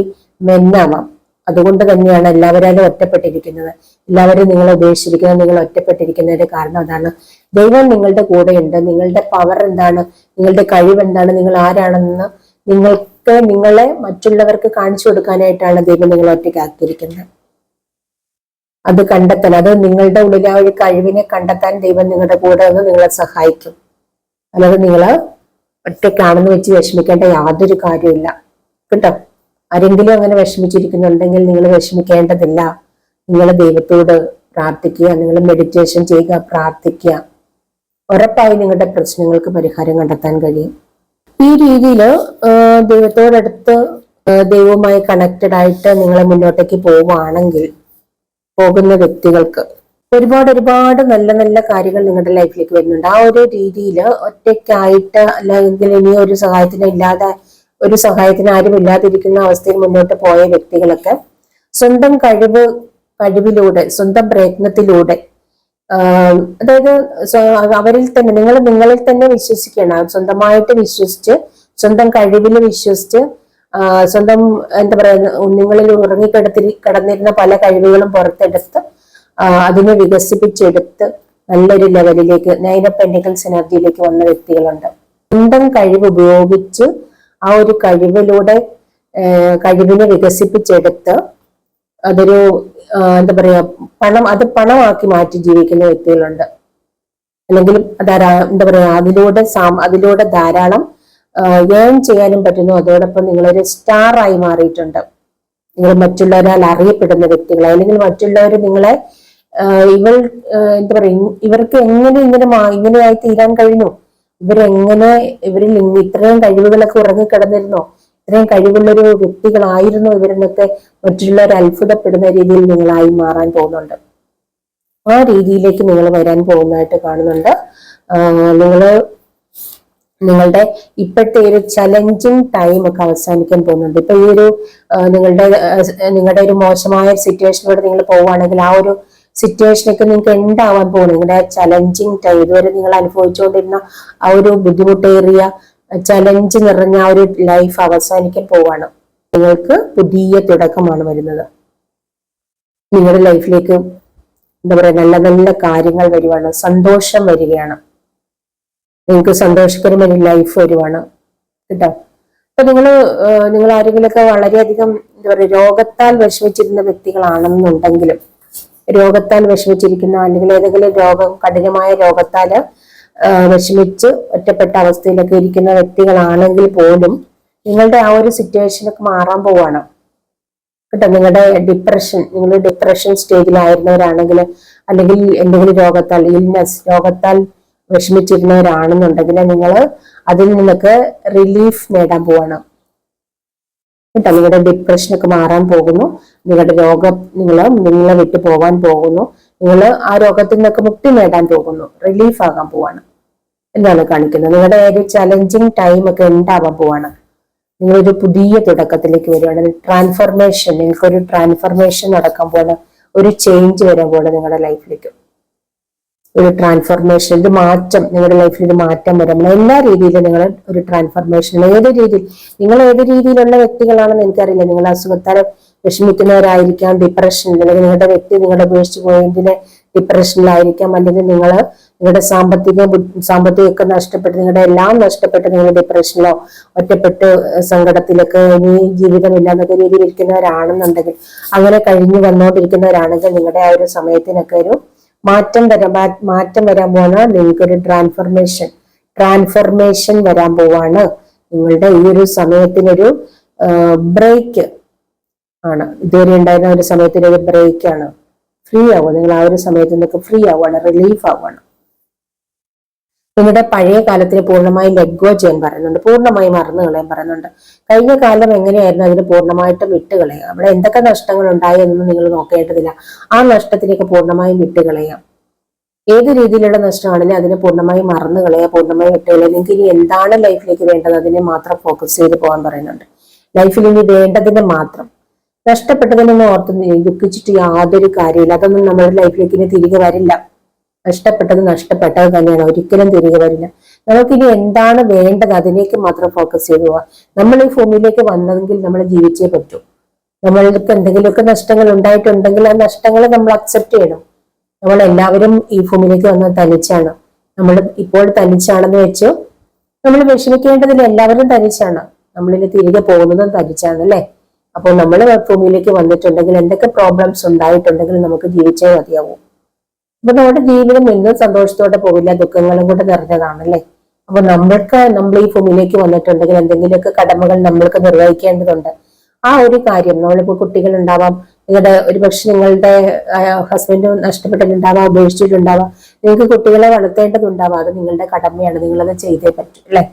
മെൻ ആവാം. അതുകൊണ്ട് തന്നെയാണ് എല്ലാവരും ഒറ്റപ്പെട്ടിരിക്കുന്നത്. എല്ലാവരും നിങ്ങളെ ഉപേക്ഷിച്ചിരിക്കുന്നത്, നിങ്ങൾ ഒറ്റപ്പെട്ടിരിക്കുന്നതിന്റെ കാരണം അതാണ്. ദൈവം നിങ്ങളുടെ കൂടെയുണ്ട്. നിങ്ങളുടെ പവർ എന്താണ്, നിങ്ങളുടെ കഴിവ് എന്താണ്, നിങ്ങൾ ആരാണെന്ന് നിങ്ങളെ മറ്റുള്ളവർക്ക് കാണിച്ചു കൊടുക്കാനായിട്ടാണ് ദൈവം നിങ്ങളെ ഒറ്റയ്ക്കാക്കിയിരിക്കുന്നത്. അത് കണ്ടെത്താൻ, അത് നിങ്ങളുടെ ഉള്ളിലെ ആ ഒരു കഴിവിനെ കണ്ടെത്താൻ ദൈവം നിങ്ങളുടെ കൂടെ ഒന്ന് നിങ്ങളെ സഹായിക്കും. അല്ലാതെ നിങ്ങൾ ഒറ്റയ്ക്കാണെന്ന് വെച്ച് വിഷമിക്കേണ്ട യാതൊരു കാര്യമില്ല കേട്ടോ. ആരെങ്കിലും അങ്ങനെ വിഷമിച്ചിരിക്കുന്നുണ്ടെങ്കിൽ നിങ്ങൾ വിഷമിക്കേണ്ടതില്ല. നിങ്ങൾ ദൈവത്തോട് പ്രാർത്ഥിക്കുക, നിങ്ങൾ മെഡിറ്റേഷൻ ചെയ്യുക, പ്രാർത്ഥിക്കുക. ഉറപ്പായി നിങ്ങളുടെ പ്രശ്നങ്ങൾക്ക് പരിഹാരം കണ്ടെത്താൻ കഴിയും. ഈ രീതിയിൽ ദൈവത്തോടടുത്ത് ദൈവവുമായി കണക്റ്റഡ് ആയിട്ട് നിങ്ങൾ മുന്നോട്ടേക്ക് പോകുന്ന വ്യക്തികൾക്ക് ഒരുപാട് നല്ല നല്ല കാര്യങ്ങൾ നിങ്ങളുടെ ലൈഫിലേക്ക് വരുന്നുണ്ട്. ആ ഒരു രീതിയിൽ ഒറ്റയ്ക്കായിട്ട് അല്ലെങ്കിൽ ഇനി ഒരു സഹായത്തിന് ആരും ഇല്ലാതിരിക്കുന്ന അവസ്ഥയിൽ മുന്നോട്ട് പോയ വ്യക്തികളൊക്കെ സ്വന്തം കഴിവിലൂടെ, സ്വന്തം പ്രയത്നത്തിലൂടെ, അതായത് അവരിൽ തന്നെ നിങ്ങളിൽ തന്നെ വിശ്വസിക്കണം. സ്വന്തമായിട്ട് വിശ്വസിച്ച്, സ്വന്തം കഴിവിൽ വിശ്വസിച്ച്, സ്വന്തം എന്താ പറയുക, നിങ്ങളിൽ കിടന്നിരുന്ന പല കഴിവുകളും പുറത്തെടുത്ത് അതിനെ വികസിപ്പിച്ചെടുത്ത് നല്ലൊരു ലെവലിലേക്ക് 9 ഓഫ് പെന്റിക്കിൾസ് എനർജിയിലേക്ക് വന്ന വ്യക്തികളുണ്ട്. സ്വന്തം കഴിവ് ഉപയോഗിച്ച് ആ ഒരു കഴിവിനെ വികസിപ്പിച്ചെടുത്ത് അതൊരു എന്താ പറയാ പണമാക്കി മാറ്റി ജീവിക്കുന്ന വ്യക്തികളുണ്ട്. അല്ലെങ്കിൽ എന്താ പറയാ അതിലൂടെ ധാരാളം ഏൺ ചെയ്യാനും പറ്റുന്നു. അതോടൊപ്പം നിങ്ങളൊരു സ്റ്റാർ ആയി മാറിയിട്ടുണ്ട്. നിങ്ങൾ മറ്റുള്ളവരാൽ അറിയപ്പെടുന്ന വ്യക്തികൾ, അല്ലെങ്കിൽ മറ്റുള്ളവർ നിങ്ങളെ എന്താ പറയാ ഇവർക്ക് ഇങ്ങനെയായി തീരാൻ കഴിഞ്ഞു, ഇവരിൽ ഇത്രയും കഴിവുകളൊക്കെ ഉറങ്ങിക്കിടന്നിരുന്നോ, ഇത്രയും കഴിവുള്ളൊരു വ്യക്തികളായിരുന്നു ഇവരെന്നൊക്കെ മറ്റുള്ളവർ അത്ഭുതപ്പെടുന്ന രീതിയിൽ നിങ്ങളായി മാറാൻ പോകുന്നുണ്ട്. ആ രീതിയിലേക്ക് നിങ്ങൾ വരാൻ പോകുന്നതായിട്ട് കാണുന്നുണ്ട്. നിങ്ങളുടെ ഇപ്പോഴത്തെ ഒരു ചലഞ്ചിങ് ടൈം ഒക്കെ അവസാനിക്കാൻ പോകുന്നുണ്ട്. ഇപ്പൊ ഈ ഒരു നിങ്ങളുടെ ഒരു മോശമായ സിറ്റുവേഷനിലൂടെ നിങ്ങൾ പോവുകയാണെങ്കിൽ ആ ഒരു സിറ്റുവേഷനൊക്കെ നിങ്ങൾക്ക് ഉണ്ടാവാൻ പോകുന്നു. നിങ്ങളുടെ ചലഞ്ചിങ് ടൈം, ഇതുവരെ നിങ്ങൾ അനുഭവിച്ചുകൊണ്ടിരുന്ന ആ ഒരു ബുദ്ധിമുട്ടേറിയ ചലഞ്ച് നിറഞ്ഞ ആ ഒരു ലൈഫ് അവസാനിക്കാൻ പോവാണ്. നിങ്ങൾക്ക് പുതിയ തുടക്കമാണ് വരുന്നത്. നിങ്ങളുടെ ലൈഫിലേക്ക് എന്താ പറയാ നല്ല നല്ല കാര്യങ്ങൾ വരുവാണ്, സന്തോഷം വരികയാണ്, നിങ്ങൾക്ക് സന്തോഷകരമായ ലൈഫ് വരുവാണ് കേട്ടോ. അപ്പൊ നിങ്ങൾ ആരെങ്കിലുമൊക്കെ വളരെയധികം എന്താ പറയുക രോഗത്താൽ വിഷമിച്ചിരുന്ന വ്യക്തികളാണെന്നുണ്ടെങ്കിലും, രോഗത്താൽ വിഷമിച്ചിരിക്കുന്ന അല്ലെങ്കിൽ ഏതെങ്കിലും കഠിനമായ രോഗത്താല് വിഷമിച്ച് ഒറ്റപ്പെട്ട അവസ്ഥയിലൊക്കെ ഇരിക്കുന്ന വ്യക്തികളാണെങ്കിൽ പോലും നിങ്ങളുടെ ആ ഒരു സിറ്റുവേഷനൊക്കെ മാറാൻ പോവാണ് കേട്ടോ. നിങ്ങൾ ഡിപ്രഷൻ സ്റ്റേജിലായിരുന്നവരാണെങ്കിൽ, അല്ലെങ്കിൽ എന്തെങ്കിലും രോഗത്താൽ വിഷമിച്ചിരുന്നവരാണെന്നുണ്ടെങ്കിൽ നിങ്ങൾ അതിൽ നിന്നൊക്കെ റിലീഫ് നേടാൻ പോവാണ് കേട്ടോ. നിങ്ങളുടെ ഡിപ്രഷനൊക്കെ മാറാൻ പോകുന്നു. നിങ്ങളുടെ രോഗം നിങ്ങളെ വിട്ടു പോകാൻ പോകുന്നു. നിങ്ങൾ ആ രോഗത്തിൽ നിന്നൊക്കെ മുക്തി നേടാൻ പോകുന്നു, റിലീഫ് ആകാൻ പോവാണ് എന്നാണ് കാണിക്കുന്നത്. നിങ്ങളുടെ ഒരു ചലഞ്ചിങ് ടൈം ഒക്കെ ഉണ്ടാവാൻ പോവാണ്. നിങ്ങളൊരു പുതിയ തുടക്കത്തിലേക്ക് വരികയാണ്. ട്രാൻസ്ഫർമേഷൻ, നിങ്ങൾക്കൊരു ട്രാൻസ്ഫർമേഷൻ നടക്കാൻ പോവാണ്, ഒരു ചേഞ്ച് വരാൻ പോവാണ് നിങ്ങളുടെ ലൈഫിലേക്ക്. ഒരു ട്രാൻസ്ഫർമേഷൻ, ഒരു മാറ്റം, നിങ്ങളുടെ ലൈഫിൽ ഒരു മാറ്റം വരാൻ എല്ലാ രീതിയിലും നിങ്ങൾ ഒരു ട്രാൻസ്ഫർമേഷൻ. നിങ്ങൾ ഏത് രീതിയിലുള്ള വ്യക്തികളാണെന്ന് എനിക്കറിയില്ല. നിങ്ങൾ അസുഖത്താൽ വിഷമിക്കുന്നവരായിരിക്കാം, അല്ലെങ്കിൽ നിങ്ങളുടെ വ്യക്തി നിങ്ങളുടെ ഉപേക്ഷിച്ച് പോയതിന് ഡിപ്രഷനിലായിരിക്കാം, അല്ലെങ്കിൽ നിങ്ങളുടെ സാമ്പത്തികമൊക്കെ നഷ്ടപ്പെട്ട് നിങ്ങളുടെ എല്ലാം നഷ്ടപ്പെട്ട് നിങ്ങൾ ഡിപ്രഷനിലോ ഒറ്റപ്പെട്ട് സങ്കടത്തിലൊക്കെ ഇനി ജീവിതമില്ല എന്നൊക്കെ രീതിയിൽ ഇരിക്കുന്നവരാണെന്നുണ്ടെങ്കിൽ, അങ്ങനെ കഴിഞ്ഞു വന്നുകൊണ്ടിരിക്കുന്നവരാണെങ്കിൽ നിങ്ങളുടെ ആ ഒരു സമയത്തിനൊക്കെ ഒരു മാറ്റം വരാൻ പോവാണ്. നിങ്ങൾക്കൊരു ട്രാൻസ്ഫർമേഷൻ വരാൻ പോവാണ്. നിങ്ങളുടെ ഈ ഒരു സമയത്തിനൊരു ബ്രേക്ക് ആണ്. ഇതുവരെ ഉണ്ടായിരുന്ന ഒരു സമയത്തിനൊരു ബ്രേക്ക് ആണ്. ഫ്രീ ആവുക, നിങ്ങൾ ആ ഒരു സമയത്ത് നിന്നൊക്കെ ഫ്രീ ആവുകയാണ്, റിലീഫ് ആവുകയാണ്. നിങ്ങളുടെ പഴയ കാലത്തിന് പൂർണ്ണമായി ലെഗോ ചെയ്യാൻ പറയുന്നുണ്ട്, പൂർണ്ണമായി മറന്നു കളയാൻ പറയുന്നുണ്ട്. കഴിഞ്ഞ കാലം എങ്ങനെയായിരുന്നു അതിന് പൂർണ്ണമായിട്ടും വിട്ടുകളയാം. അവിടെ എന്തൊക്കെ നഷ്ടങ്ങൾ ഉണ്ടായെന്നൊന്നും നിങ്ങൾ നോക്കേണ്ടതില്ല. ആ നഷ്ടത്തിലേക്ക് പൂർണ്ണമായും വിട്ടുകളയാം. ഏത് രീതിയിലുള്ള നഷ്ടമാണെങ്കിലും അതിനെ പൂർണ്ണമായും മറന്നു കളയുക, പൂർണ്ണമായും വിട്ടുകളയുക. നിങ്ങൾക്ക് ഇനി എന്താണ് ലൈഫിലേക്ക് വേണ്ടത് അതിനെ മാത്രം ഫോക്കസ് ചെയ്ത് പോകാൻ പറയുന്നുണ്ട്. ലൈഫിൽ ഇനി വേണ്ടതിനെ മാത്രം, നഷ്ടപ്പെട്ടതിനൊന്നും ഓർത്ത് ദുഃഖിച്ചിട്ട് യാതൊരു കാര്യമില്ല. അതൊന്നും നമ്മുടെ ലൈഫിലേക്ക് ഇനി തിരികെ വരില്ല. നഷ്ടപ്പെട്ടത് തന്നെയാണ്, ഒരിക്കലും തിരികെ വരില്ല. നമുക്കിനി എന്താണ് വേണ്ടത് അതിലേക്ക് മാത്രം ഫോക്കസ് ചെയ്ത് പോവാം. നമ്മൾ ഈ ഭൂമിയിലേക്ക് വന്നതെങ്കിൽ നമ്മൾ ജീവിച്ചേ പറ്റൂ. നമ്മൾക്ക് എന്തെങ്കിലുമൊക്കെ നഷ്ടങ്ങൾ ഉണ്ടായിട്ടുണ്ടെങ്കിൽ ആ നഷ്ടങ്ങൾ നമ്മൾ അക്സെപ്റ്റ് ചെയ്യണം. നമ്മൾ എല്ലാവരും ഈ ഭൂമിയിലേക്ക് വന്നത് തനിച്ചാണ്. നമ്മൾ ഇപ്പോൾ തനിച്ചാണെന്ന് വെച്ച് നമ്മൾ വിഷമിക്കേണ്ടതില്ല. എല്ലാവരും തനിച്ചാണ്, നമ്മളിനി തിരികെ പോകുന്നതും തനിച്ചാണ് അല്ലെ. അപ്പോൾ നമ്മൾ ഭൂമിയിലേക്ക് വന്നിട്ടുണ്ടെങ്കിൽ എന്തൊക്കെ പ്രോബ്ലംസ് ഉണ്ടായിട്ടുണ്ടെങ്കിൽ നമുക്ക് ജീവിച്ചേ മതിയാവും. അപ്പൊ നമ്മുടെ ജീവിതം എന്നും സന്തോഷത്തോടെ പോകില്ല, ദുഃഖങ്ങളും കൂടെ നിറഞ്ഞതാണല്ലേ. അപ്പൊ നമ്മൾ ഈ ഭൂമിയിലേക്ക് വന്നിട്ടുണ്ടെങ്കിൽ എന്തെങ്കിലുമൊക്കെ കടമകൾ നമ്മൾക്ക് നിർവഹിക്കേണ്ടതുണ്ട്. ആ ഒരു കാര്യം, നമ്മളിപ്പോ കുട്ടികൾ ഉണ്ടാവാം, ഒരുപക്ഷെ നിങ്ങളുടെ ഹസ്ബൻഡ് നഷ്ടപ്പെട്ടിട്ടുണ്ടാവാം, ഉപേക്ഷിച്ചിട്ടുണ്ടാവാം, നിങ്ങൾക്ക് കുട്ടികളെ വളർത്തേണ്ടതുണ്ടാവാം. അത് നിങ്ങളുടെ കടമയാണ്, നിങ്ങളത് ചെയ്തേ പറ്റും അല്ലെ.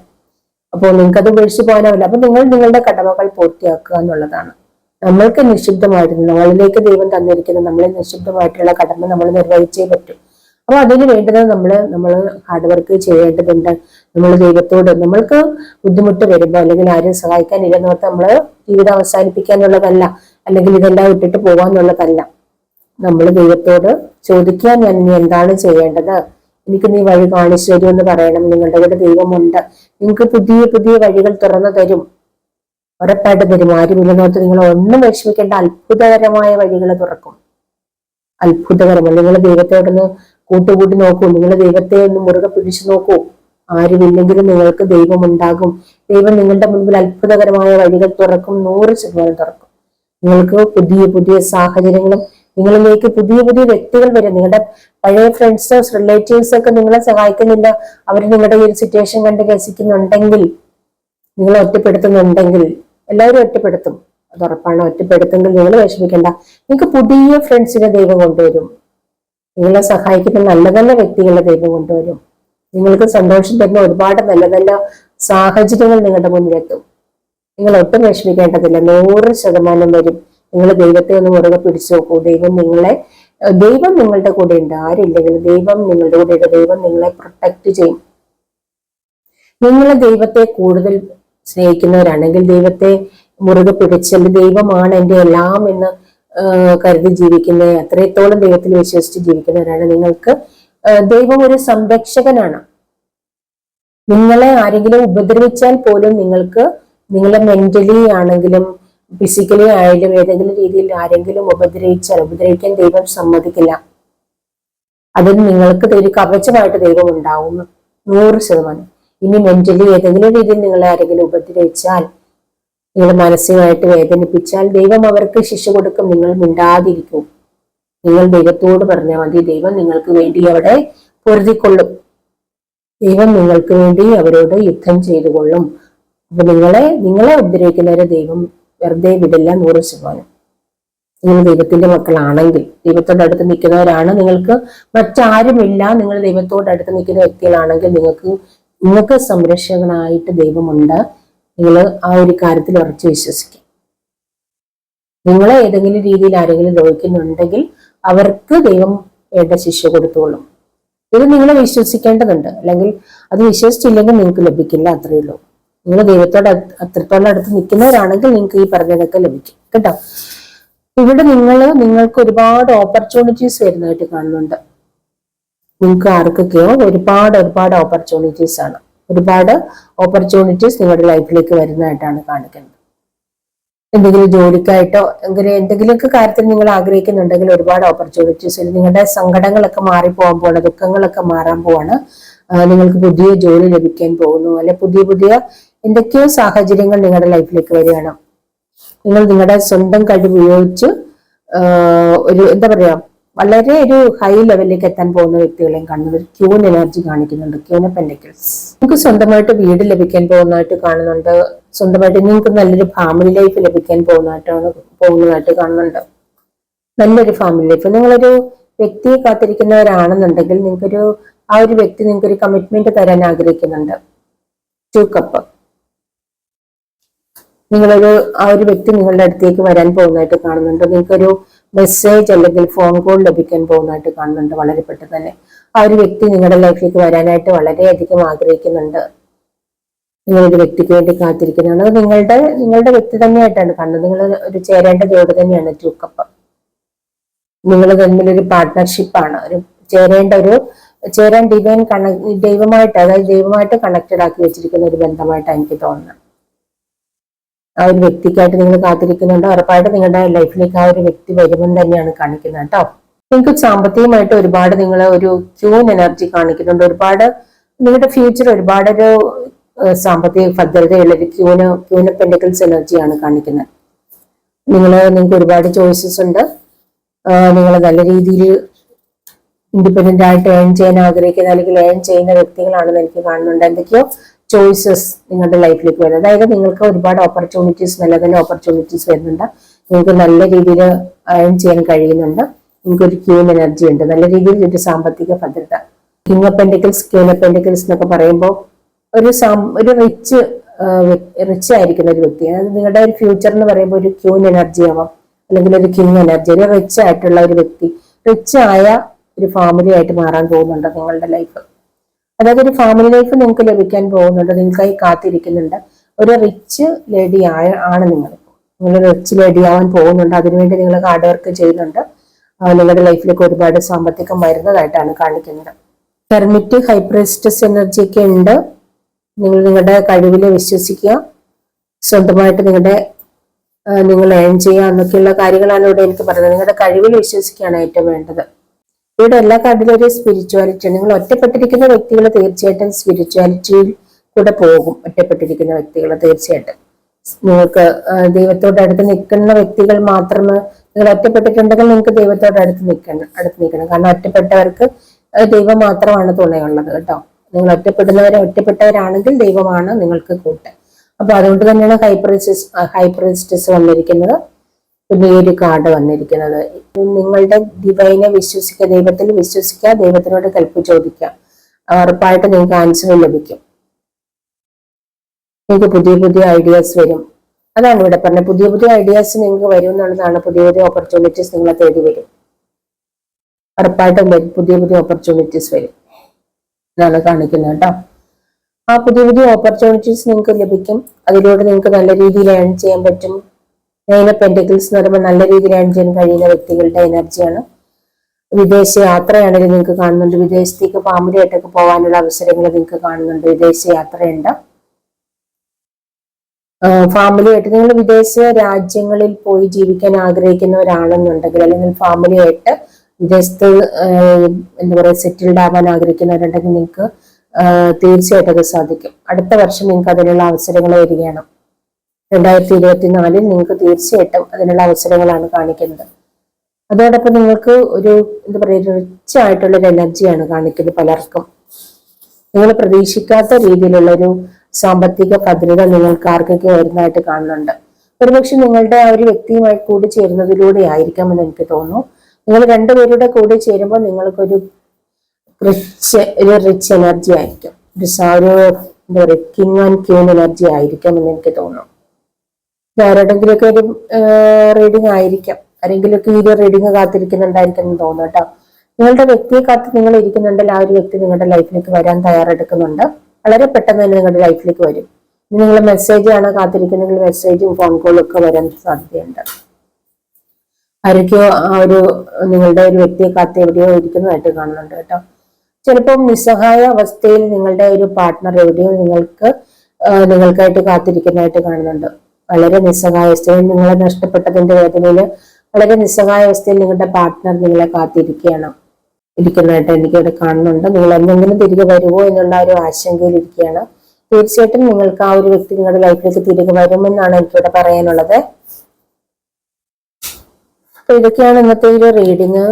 അപ്പോൾ നിങ്ങൾക്കത് ഉപേക്ഷിച്ച് പോകാനാവില്ല. അപ്പൊ നിങ്ങളുടെ കടമകൾ പൂർത്തിയാക്കുക എന്നുള്ളതാണ്. നമ്മൾക്ക് നിഷിദ്ധമായിരുന്നു, നമ്മളിലേക്ക് ദൈവം തന്നിരിക്കുന്ന നമ്മളെ നിഷിദ്ധമായിട്ടുള്ള കടമ നമ്മൾ നിർവഹിച്ചേ പറ്റും. അപ്പൊ അതിന് വേണ്ടത് നമ്മൾ ഹാർഡ് വർക്ക് ചെയ്യേണ്ടതുണ്ട്. നമ്മൾ ദൈവത്തോട്, നമ്മൾക്ക് ബുദ്ധിമുട്ട് വരുമ്പോൾ അല്ലെങ്കിൽ ആരും സഹായിക്കാൻ ഇല്ലെന്നോർത്ത് നമ്മള് ജീവിതം അവസാനിപ്പിക്കാനുള്ളതല്ല, അല്ലെങ്കിൽ ഇതെല്ലാം ഇട്ടിട്ട് പോകാന്നുള്ളതല്ല. നമ്മൾ ദൈവത്തോട് ചോദിക്കാൻ, ഞാൻ ഇനി എന്താണ് ചെയ്യേണ്ടത്, എനിക്ക് നീ വഴി കാണിച്ചു തരുമെന്ന് പറയണം. നിങ്ങളുടെ കൂടെ ദൈവമുണ്ട്, നിങ്ങൾക്ക് പുതിയ പുതിയ വഴികൾ തുറന്നു തരും, ഉറപ്പായിട്ട് തരും. ആരുമില്ലെന്നോർത്ത് നിങ്ങൾ ഒന്നും വിഷമിക്കേണ്ട, അത്ഭുതകരമായ വഴികൾ തുറക്കും. അത്ഭുതകരമാണ്. നിങ്ങൾ ദൈവത്തോടൊന്ന് കൂട്ടുകൂട്ടി നോക്കൂ, നിങ്ങൾ ദൈവത്തെ ഒന്ന് മുറുകെ പിടിച്ചു നോക്കൂ. ആരുമില്ലെങ്കിലും നിങ്ങൾക്ക് ദൈവം ഉണ്ടാകും. ദൈവം നിങ്ങളുടെ മുൻപിൽ അത്ഭുതകരമായ വഴികൾ തുറക്കും, 100% തുറക്കും. നിങ്ങൾക്ക് പുതിയ പുതിയ സാഹചര്യങ്ങളും നിങ്ങളിലേക്ക് പുതിയ പുതിയ വ്യക്തികൾ വരും. നിങ്ങളുടെ പഴയ ഫ്രണ്ട്സ്, റിലേറ്റീവ്സ് ഒക്കെ നിങ്ങളെ സഹായിക്കുന്നില്ല, അവർ നിങ്ങളുടെ ഈ ഒരു സിറ്റുവേഷൻ കണ്ട് രസിക്കുന്നുണ്ടെങ്കിൽ, നിങ്ങളെ ഒറ്റപ്പെടുത്തുന്നുണ്ടെങ്കിൽ, എല്ലാവരും ഒറ്റപ്പെടുത്തും, അത് ഉറപ്പാണ്. ഒറ്റപ്പെടുത്തെങ്കിൽ നിങ്ങൾ വിഷമിക്കേണ്ട, നിങ്ങൾക്ക് പുതിയ ഫ്രണ്ട്സിനെ ദൈവം കൊണ്ടുവരും. നിങ്ങളെ സഹായിക്കുന്ന നല്ല നല്ല വ്യക്തികളെ ദൈവം കൊണ്ടുവരും. നിങ്ങൾക്ക് സന്തോഷം തരുന്ന ഒരുപാട് നല്ല നല്ല സാഹചര്യങ്ങൾ നിങ്ങളുടെ മുന്നിലെത്തും. നിങ്ങൾ ഒട്ടും വിഷമിക്കേണ്ടതില്ല, 100% വരും. നിങ്ങൾ ദൈവത്തെ ഒന്ന് മുറുകെ പിടിച്ചു നോക്കൂ. ദൈവം നിങ്ങളുടെ കൂടെ ഉണ്ട്. ആരില്ലെങ്കിലും ദൈവം നിങ്ങളുടെ കൂടെ ഉണ്ട്. ദൈവം നിങ്ങളെ പ്രൊട്ടക്ട് ചെയ്യും. നിങ്ങൾ ദൈവത്തെ കൂടുതൽ സ്നേഹിക്കുന്നവരാണെങ്കിൽ, ദൈവത്തെ മുറുകെ പിടിച്ചാൽ ദൈവമാണ് എൻ്റെ എല്ലാം എന്ന് കരുതി ജീവിക്കുന്ന, അത്രത്തോളം ദൈവത്തിൽ വിശ്വസിച്ച് ജീവിക്കുന്നവരാണ് നിങ്ങൾക്ക് ദൈവം ഒരു സംരക്ഷകനാണ്. നിങ്ങളെ ആരെങ്കിലും ഉപദ്രവിച്ചാൽ പോലും നിങ്ങളെ മെന്റലി ആണെങ്കിലും ഫിസിക്കലി ആയാലും ഏതെങ്കിലും രീതിയിൽ ആരെങ്കിലും ഉപദ്രവിക്കാൻ ദൈവം സമ്മതിക്കില്ല. അതിന് നിങ്ങൾക്ക് ഒരു കവചമായിട്ട് ദൈവം ഉണ്ടാവും, 100%. ഇനി മെന്റലി ഏതെങ്കിലും രീതിയിൽ നിങ്ങളെ ആരെങ്കിലും ഉപദ്രവിച്ചാൽ, നിങ്ങൾ മാനസികമായിട്ട് വേദനിപ്പിച്ചാൽ, ദൈവം അവർക്ക് ശിക്ഷ കൊടുക്കും. നിങ്ങൾ മിണ്ടാതിരിക്കും. നിങ്ങൾ ദൈവത്തോട് പറഞ്ഞാൽ മതി, ദൈവം നിങ്ങൾക്ക് വേണ്ടി അവിടെ പൊരുതിക്കൊള്ളും. ദൈവം നിങ്ങൾക്ക് വേണ്ടി അവരോട് യുദ്ധം ചെയ്തു കൊള്ളും. അപ്പൊ നിങ്ങളെ ഉപദ്രവിക്കുന്നവരെ ദൈവം വെറുതെ വിടില്ല, 100%. നിങ്ങൾ ദൈവത്തിന്റെ മക്കളാണെങ്കിൽ, ദൈവത്തോടടുത്ത് നിൽക്കുന്നവരാണ്, നിങ്ങൾക്ക് മറ്റാരുമില്ല, നിങ്ങൾ ദൈവത്തോടടുത്ത് നിൽക്കുന്ന വ്യക്തികളാണെങ്കിൽ നിങ്ങൾക്ക് സംരക്ഷകനായിട്ട് ദൈവമുണ്ട്. നിങ്ങൾ ആ ഒരു കാര്യത്തിൽ ഉറച്ചു വിശ്വസിക്കും. നിങ്ങളെ ഏതെങ്കിലും രീതിയിൽ ആരെങ്കിലും ദ്രോഹിക്കുന്നുണ്ടെങ്കിൽ അവർക്ക് ദൈവം വേണ്ട ശിക്ഷ കൊടുത്തോളും. ഇത് നിങ്ങൾ വിശ്വസിക്കേണ്ടതുണ്ട്. അല്ലെങ്കിൽ അത് വിശ്വസിച്ചില്ലെങ്കിൽ നിങ്ങൾക്ക് ലഭിക്കില്ല, അത്രയേ ഉള്ളൂ. നിങ്ങൾ ദൈവത്തോട് അത്രത്തോളം അടുത്ത് നിൽക്കുന്നവരാണെങ്കിൽ നിങ്ങൾക്ക് ഈ പറഞ്ഞതൊക്കെ ലഭിക്കും കേട്ടോ. ഇവിടെ നിങ്ങൾക്ക് ഒരുപാട് ഓപ്പർച്യൂണിറ്റീസ് വരുന്നതായിട്ട് കാണുന്നുണ്ട്. നിങ്ങൾക്ക് ആർക്കൊക്കെയോ ഒരുപാട് ഓപ്പർച്യൂണിറ്റീസ് ആണ്. ഒരുപാട് ഓപ്പർച്യൂണിറ്റീസ് നിങ്ങളുടെ ലൈഫിലേക്ക് വരുന്നതായിട്ടാണ് കാണിക്കുന്നത്. എന്തെങ്കിലും ജോലിക്കായിട്ടോ എന്തെങ്കിലുമൊക്കെ കാര്യത്തിൽ നിങ്ങൾ ആഗ്രഹിക്കുന്നുണ്ടെങ്കിൽ ഒരുപാട് ഓപ്പർച്യൂണിറ്റീസ്. നിങ്ങളുടെ സങ്കടങ്ങളൊക്കെ മാറിപ്പോകാൻ പോവാണ്, ദുഃഖങ്ങളൊക്കെ മാറാൻ പോവാണ്. നിങ്ങൾക്ക് പുതിയ ജോലി ലഭിക്കാൻ പോകുന്നു, അല്ലെ പുതിയ എന്തൊക്കെയോ സാഹചര്യങ്ങൾ നിങ്ങളുടെ ലൈഫിലേക്ക് വരികയാണ്. നിങ്ങൾ നിങ്ങളുടെ സ്വന്തം കഴിവ് ഉപയോഗിച്ച് വളരെ ഒരു ഹൈ ലെവലിലേക്ക് എത്താൻ പോകുന്ന വ്യക്തികളെയും കാണുന്നത്. ഒരു ക്യൂൻ എനർജി കാണിക്കുന്നുണ്ട്, ക്യൂൻ ഓഫ് പെന്റക്കിൾസ്. നിങ്ങൾക്ക് സ്വന്തമായിട്ട് വീട് ലഭിക്കാൻ പോകുന്നതായിട്ട് കാണുന്നുണ്ട്. സ്വന്തമായിട്ട് നിങ്ങൾക്ക് നല്ലൊരു ഫാമിലി ലൈഫ് ലഭിക്കാൻ പോകുന്നതായിട്ട് കാണുന്നുണ്ട്. നല്ലൊരു ഫാമിലി ലൈഫ്. നിങ്ങളൊരു വ്യക്തിയെ കാത്തിരിക്കുന്നവരാണെന്നുണ്ടെങ്കിൽ ആ ഒരു വ്യക്തി നിങ്ങൾക്ക് ഒരു കമ്മിറ്റ്മെന്റ് തരാൻ ആഗ്രഹിക്കുന്നുണ്ട്. 2 കപ്പ്. ആ ഒരു വ്യക്തി നിങ്ങളുടെ അടുത്തേക്ക് വരാൻ പോകുന്നതായിട്ട് കാണുന്നുണ്ട്. നിങ്ങൾക്കൊരു മെസ്സേജ് അല്ലെങ്കിൽ ഫോൺ കോൾ ലഭിക്കാൻ പോകുന്നതായിട്ട് കാണുന്നുണ്ട്. വളരെ പെട്ടെന്ന് തന്നെ ആ ഒരു വ്യക്തി നിങ്ങളുടെ ലൈഫിലേക്ക് വരാനായിട്ട് വളരെയധികം ആഗ്രഹിക്കുന്നുണ്ട്. നിങ്ങളൊരു വ്യക്തിക്ക് വേണ്ടി കാത്തിരിക്കുന്നതാണ്. അത് നിങ്ങളുടെ വ്യക്തി തന്നെയായിട്ടാണ് കാണുന്നത്. നിങ്ങൾ ഒരു ചേരേണ്ട ജോഡി തന്നെയാണ് 2 കപ്പ്. നിങ്ങൾ തമ്മിലൊരു പാർട്ട്ണർഷിപ്പാണ്, ചേരാൻ ദൈവമായിട്ട് കണക്റ്റഡ് ആക്കി വെച്ചിരിക്കുന്ന ഒരു ബന്ധമായിട്ടാണ് എനിക്ക് തോന്നുന്നത്. ആ ഒരു വ്യക്തിക്കായിട്ട് നിങ്ങൾ കാത്തിരിക്കുന്നുണ്ട്. ഉറപ്പായിട്ട് നിങ്ങളുടെ ലൈഫിലേക്ക് ആ ഒരു വ്യക്തി വരുമെന്ന് തന്നെയാണ് കാണിക്കുന്നത് കേട്ടോ. നിങ്ങൾക്ക് സാമ്പത്തികമായിട്ട് ഒരുപാട് നിങ്ങൾ ഒരു ക്യൂൻ എനർജി കാണിക്കുന്നുണ്ട്. നിങ്ങളുടെ ഫ്യൂച്ചർ ഒരുപാടൊരു സാമ്പത്തിക ഭദ്രതയുള്ള ഒരു ക്യൂൻ പെന്റക്കിൾസ് എനർജിയാണ് കാണിക്കുന്നത്. നിങ്ങൾക്ക് ഒരുപാട് ചോയ്സസ് ഉണ്ട്. നിങ്ങൾ നല്ല രീതിയിൽ ഇൻഡിപെൻഡന്റ് ആയിട്ട് ഏൺ ചെയ്യാൻ ആഗ്രഹിക്കുന്ന അല്ലെങ്കിൽ ഏൺ ചെയ്യുന്ന വ്യക്തികളാണെന്ന് എനിക്ക് കാണുന്നുണ്ട്. എന്തൊക്കെയോ ചോയ്സസ് നിങ്ങളുടെ ലൈഫിലേക്ക് വരുന്നത്. അതായത് നിങ്ങൾക്ക് ഒരുപാട് ഓപ്പർച്യൂണിറ്റീസ്, നല്ല നല്ല ഓപ്പർച്യൂണിറ്റീസ് വരുന്നുണ്ട്. നിങ്ങൾക്ക് നല്ല രീതിയിൽ ഏൺ ചെയ്യാൻ കഴിയുന്നുണ്ട്. നിങ്ങൾക്കൊരു ക്യൂൻ എനർജി ഉണ്ട്. നല്ല രീതിയിൽ ഒരു സാമ്പത്തിക ഭദ്രത. King of pentacles, queen of pentacles എന്നൊക്കെ പറയുമ്പോൾ ഒരു റിച്ച് ആയിരിക്കുന്ന ഒരു വ്യക്തി. അതായത് നിങ്ങളുടെ ഒരു ഫ്യൂച്ചർ എന്ന് പറയുമ്പോൾ ഒരു ക്യൂൻ എനർജി ആവാം, അല്ലെങ്കിൽ ഒരു കിങ് എനർജി. ഒരു റിച്ച് ആയിട്ടുള്ള ഒരു വ്യക്തി, റിച്ച് ആയ ഒരു ഫാമിലി ആയിട്ട് മാറാൻ പോകുന്നുണ്ട് നിങ്ങളുടെ ലൈഫ്. അതായത് ഒരു ഫാമിലി ലൈഫ് നിങ്ങൾക്ക് ലഭിക്കാൻ പോകുന്നുണ്ട്. നിങ്ങൾക്കായി കാത്തിരിക്കുന്നുണ്ട്. ഒരു റിച്ച് ലേഡി ആണ് നിങ്ങൾ റിച്ച് ലേഡി ആവാൻ പോകുന്നുണ്ട്. അതിനുവേണ്ടി നിങ്ങൾ ഹാർഡ് വർക്ക് ചെയ്യുന്നുണ്ട്. നിങ്ങളുടെ ലൈഫിലേക്ക് ഒരുപാട് സാമ്പത്തികം വരുന്നതായിട്ടാണ് കാണിക്കുന്നത്. ഹെർമിറ്റ്, ഹൈപ്രിസ്റ്റസ് എനർജി ഒക്കെ ഉണ്ട്. നിങ്ങൾ നിങ്ങളുടെ കഴിവിൽ വിശ്വസിക്കുക. സ്വന്തമായിട്ട് നിങ്ങളുടെ നിങ്ങൾ ഏൺ ചെയ്യുക എന്നൊക്കെയുള്ള കാര്യങ്ങളാണ് ഇവിടെ എനിക്ക് പറയുന്നത്. നിങ്ങളുടെ കഴിവിൽ വിശ്വസിക്കുകയാണ് ഏറ്റവും വേണ്ടത്. ഇവിടെ എല്ലാ കാർഡിലും ഒരു സ്പിരിച്വാലിറ്റി. നിങ്ങൾ ഒറ്റപ്പെട്ടിരിക്കുന്ന വ്യക്തികൾ തീർച്ചയായിട്ടും സ്പിരിച്വാലിറ്റിയിൽ കൂടെ പോകും. ഒറ്റപ്പെട്ടിരിക്കുന്ന വ്യക്തികൾ തീർച്ചയായിട്ടും നിങ്ങൾക്ക് ദൈവത്തോട് അടുത്ത് നിൽക്കുന്ന വ്യക്തികൾ മാത്രമേ, നിങ്ങൾ ഒറ്റപ്പെട്ടിട്ടുണ്ടെങ്കിൽ നിങ്ങൾക്ക് ദൈവത്തോട് അടുത്ത് നിൽക്കണം. കാരണം ഒറ്റപ്പെട്ടവർക്ക് ദൈവം മാത്രമാണ് തുണയുള്ളത് കേട്ടോ. നിങ്ങൾ ഒറ്റപ്പെട്ടവരാണെങ്കിൽ ദൈവമാണ് നിങ്ങൾക്ക് കൂട്ട്. അപ്പൊ അതുകൊണ്ട് തന്നെയാണ് ഹൈപ്രിസ്റ്റസ് വന്നിരിക്കുന്നത്. പിന്നെ ഈ ഒരു കാർഡ് വന്നിരിക്കുന്നത്, നിങ്ങളുടെ ഡിവൈനെ വിശ്വസിക്കുക, ദൈവത്തിൽ വിശ്വസിക്കുക, ദൈവത്തിനോട് കൽപ്പ് ചോദിക്കുക, ഉറപ്പായിട്ട് നിങ്ങൾക്ക് ആൻസർ ലഭിക്കും. നിങ്ങൾക്ക് പുതിയ പുതിയ ഐഡിയാസ് വരും. അതാണ് ഇവിടെ പറഞ്ഞത്, പുതിയ പുതിയ ഐഡിയാസ് നിങ്ങൾക്ക് വരും എന്നുള്ളതാണ്. പുതിയ പുതിയ ഓപ്പർച്യൂണിറ്റീസ് നിങ്ങളെ തേടി വരും. ഉറപ്പായിട്ടും പുതിയ പുതിയ ഓപ്പർച്യൂണിറ്റീസ് വരും. ഇതാണ് കാണിക്കുന്നത് കേട്ടോ. ആ പുതിയ പുതിയ ഓപ്പർച്യൂണിറ്റീസ് നിങ്ങൾക്ക് ലഭിക്കും. അതിലൂടെ നിങ്ങൾക്ക് നല്ല രീതിയിൽ ഏൺ ചെയ്യാൻ പറ്റും. 9 ഓഫ് പെന്റക്കിൾസ് എന്ന് പറയുമ്പോൾ നല്ല രീതിയിൽ ഏൺ ചെയ്യാൻ കഴിയുന്ന വ്യക്തികളുടെ എനർജിയാണ്. വിദേശ യാത്രയാണെങ്കിൽ നിങ്ങൾക്ക് കാണുന്നുണ്ട്. വിദേശത്തേക്ക് ഫാമിലി ആയിട്ടൊക്കെ പോകാനുള്ള അവസരങ്ങൾ നിങ്ങൾക്ക് കാണുന്നുണ്ട്. വിദേശ യാത്രയുണ്ട്. ഫാമിലി ആയിട്ട് നിങ്ങൾ വിദേശ രാജ്യങ്ങളിൽ പോയി ജീവിക്കാൻ ആഗ്രഹിക്കുന്നവരാണെന്നുണ്ടെങ്കിൽ, അല്ലെങ്കിൽ ഫാമിലി ആയിട്ട് വിദേശത്ത് എന്താ പറയുക സെറ്റിൽഡ് ആവാൻ ആഗ്രഹിക്കുന്നവരുണ്ടെങ്കിൽ നിങ്ങൾക്ക് തീർച്ചയായിട്ടും അത് സാധിക്കും. അടുത്ത വർഷം നിങ്ങൾക്ക് അതിനുള്ള അവസരങ്ങൾ വരികയാണ്. 2024 നിങ്ങൾക്ക് തീർച്ചയായിട്ടും അതിനുള്ള അവസരങ്ങളാണ് കാണിക്കുന്നത്. അതോടൊപ്പം നിങ്ങൾക്ക് ഒരു എന്താ പറയുക റിച്ച് ആയിട്ടുള്ള ഒരു എനർജിയാണ് കാണിക്കുന്നത്. പലർക്കും നിങ്ങൾ പ്രതീക്ഷിക്കാത്ത രീതിയിലുള്ള ഒരു സാമ്പത്തിക ഭദ്രത നിങ്ങൾക്ക് ആർക്കൊക്കെ വരുന്നതായിട്ട് കാണുന്നുണ്ട്. ഒരുപക്ഷെ നിങ്ങളുടെ ആ ഒരു വ്യക്തിയുമായി കൂടി ചേരുന്നതിലൂടെ ആയിരിക്കാം എന്ന് എനിക്ക് തോന്നുന്നു. നിങ്ങൾ രണ്ടുപേരുടെ കൂടി ചേരുമ്പോൾ നിങ്ങൾക്കൊരു റിച്ച് എനർജി ആയിരിക്കും. ഒരു എന്താ പറയുക കിങ് ആൻഡ് ക്യൂൻ എനർജി ആയിരിക്കാം എന്ന് എനിക്ക് തോന്നുന്നു. ആരുടെങ്കിലൊക്കെ ഒരു റീഡിംഗ് ആയിരിക്കാം. ആരെങ്കിലുമൊക്കെ ഈ ഒരു റീഡിംഗ് കാത്തിരിക്കുന്നുണ്ടായിരിക്കും എന്ന് തോന്നുന്നു കേട്ടോ. നിങ്ങളുടെ വ്യക്തിയെ കാത്ത് നിങ്ങൾ ഇരിക്കുന്നുണ്ടെങ്കിൽ ആ ഒരു വ്യക്തി നിങ്ങളുടെ ലൈഫിലേക്ക് വരാൻ തയ്യാറെടുക്കുന്നുണ്ട്. വളരെ പെട്ടെന്ന് തന്നെ നിങ്ങളുടെ ലൈഫിലേക്ക് വരും. നിങ്ങൾ മെസ്സേജ് ആണ് കാത്തിരിക്കുന്നെങ്കിൽ മെസ്സേജും ഫോൺ കോളും ഒക്കെ വരാൻ സാധ്യതയുണ്ട്. ആരൊക്കെയോ ആ ഒരു നിങ്ങളുടെ ഒരു വ്യക്തിയെ കാത്ത് എവിടെയോ ഇരിക്കുന്നതായിട്ട് കാണുന്നുണ്ട് കേട്ടോ. ചിലപ്പം നിസ്സഹായ അവസ്ഥയിൽ നിങ്ങളുടെ ഒരു പാർട്ട്ണർ എവിടെയോ നിങ്ങൾക്കായിട്ട് കാത്തിരിക്കുന്നതായിട്ട് കാണുന്നുണ്ട്. വളരെ നിസ്സഹായ അവസ്ഥയിൽ, നിങ്ങളെ നഷ്ടപ്പെട്ടതിന്റെ വേദനയിൽ വളരെ നിസ്സഹായ അവസ്ഥയിൽ നിങ്ങളുടെ പാർട്ട്ണർ നിങ്ങളെ ഇരിക്കുന്നതായിട്ട് എനിക്കിവിടെ കാണുന്നുണ്ട്. നിങ്ങൾ എന്തെങ്കിലും തിരികെ വരുമോ എന്നുള്ള ഒരു ആശങ്കയിൽ ഇരിക്കുകയാണ്. തീർച്ചയായിട്ടും നിങ്ങൾക്ക് ആ ഒരു വ്യക്തി നിങ്ങളുടെ ലൈഫിലേക്ക് തിരികെ വരുമെന്നാണ് എനിക്കിവിടെ പറയാനുള്ളത്. അപ്പൊ ഇതൊക്കെയാണ് ഇന്നത്തെ ഒരു റീഡിങ്.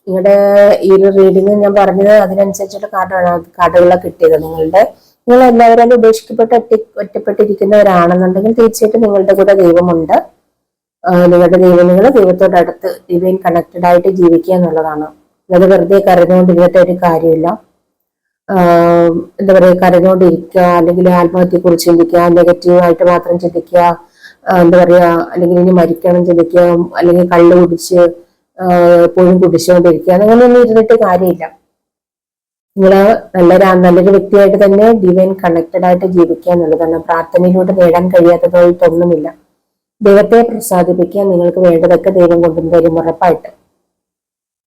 നിങ്ങളുടെ ഈ ഒരു റീഡിങ് ഞാൻ പറഞ്ഞത് അതിനനുസരിച്ചുള്ള കാർഡുകളാണ് കിട്ടിയത്. നിങ്ങൾ എല്ലാവരും ഒറ്റപ്പെട്ടിരിക്കുന്നവരാണെന്നുണ്ടെങ്കിൽ തീർച്ചയായിട്ടും നിങ്ങളുടെ കൂടെ ദൈവമുണ്ട്. നിങ്ങളുടെ നിങ്ങൾ ദൈവത്തോട് അടുത്ത് ഡിവൈൻ കണക്റ്റഡ് ആയിട്ട് ജീവിക്കുക എന്നുള്ളതാണ്. അത് വെറുതെ കരഞ്ഞുകൊണ്ടിരുന്നിട്ട് ഒരു കാര്യമില്ല. എന്താ പറയുക, കരഞ്ഞുകൊണ്ടിരിക്കുക, അല്ലെങ്കിൽ ആത്മഹത്യയെക്കുറിച്ച് ചിന്തിക്കുക, നെഗറ്റീവായിട്ട് മാത്രം ചിന്തിക്കുക, എന്താ പറയുക, അല്ലെങ്കിൽ ഇനി മരിക്കണം ചിന്തിക്കുക, അല്ലെങ്കിൽ കള്ളു കുടിച്ച് എപ്പോഴും കുടിച്ചുകൊണ്ടിരിക്കുക, അങ്ങനെയൊന്നും ഇരുന്നിട്ട് കാര്യമില്ല. നിങ്ങൾ നല്ലൊരു വ്യക്തിയായിട്ട് തന്നെ ഡിവൈൻ കണക്റ്റഡ് ആയിട്ട് ജീവിക്കുക എന്നുള്ളതാണ്. പ്രാർത്ഥനയിലൂടെ നേടാൻ കഴിയാത്തതായിട്ടൊന്നുമില്ല. ദൈവത്തെ പ്രസാദിപ്പിക്കാൻ നിങ്ങൾക്ക് വേണ്ടതൊക്കെ ദൈവം കൊണ്ടുവരും ഉറപ്പായിട്ട്.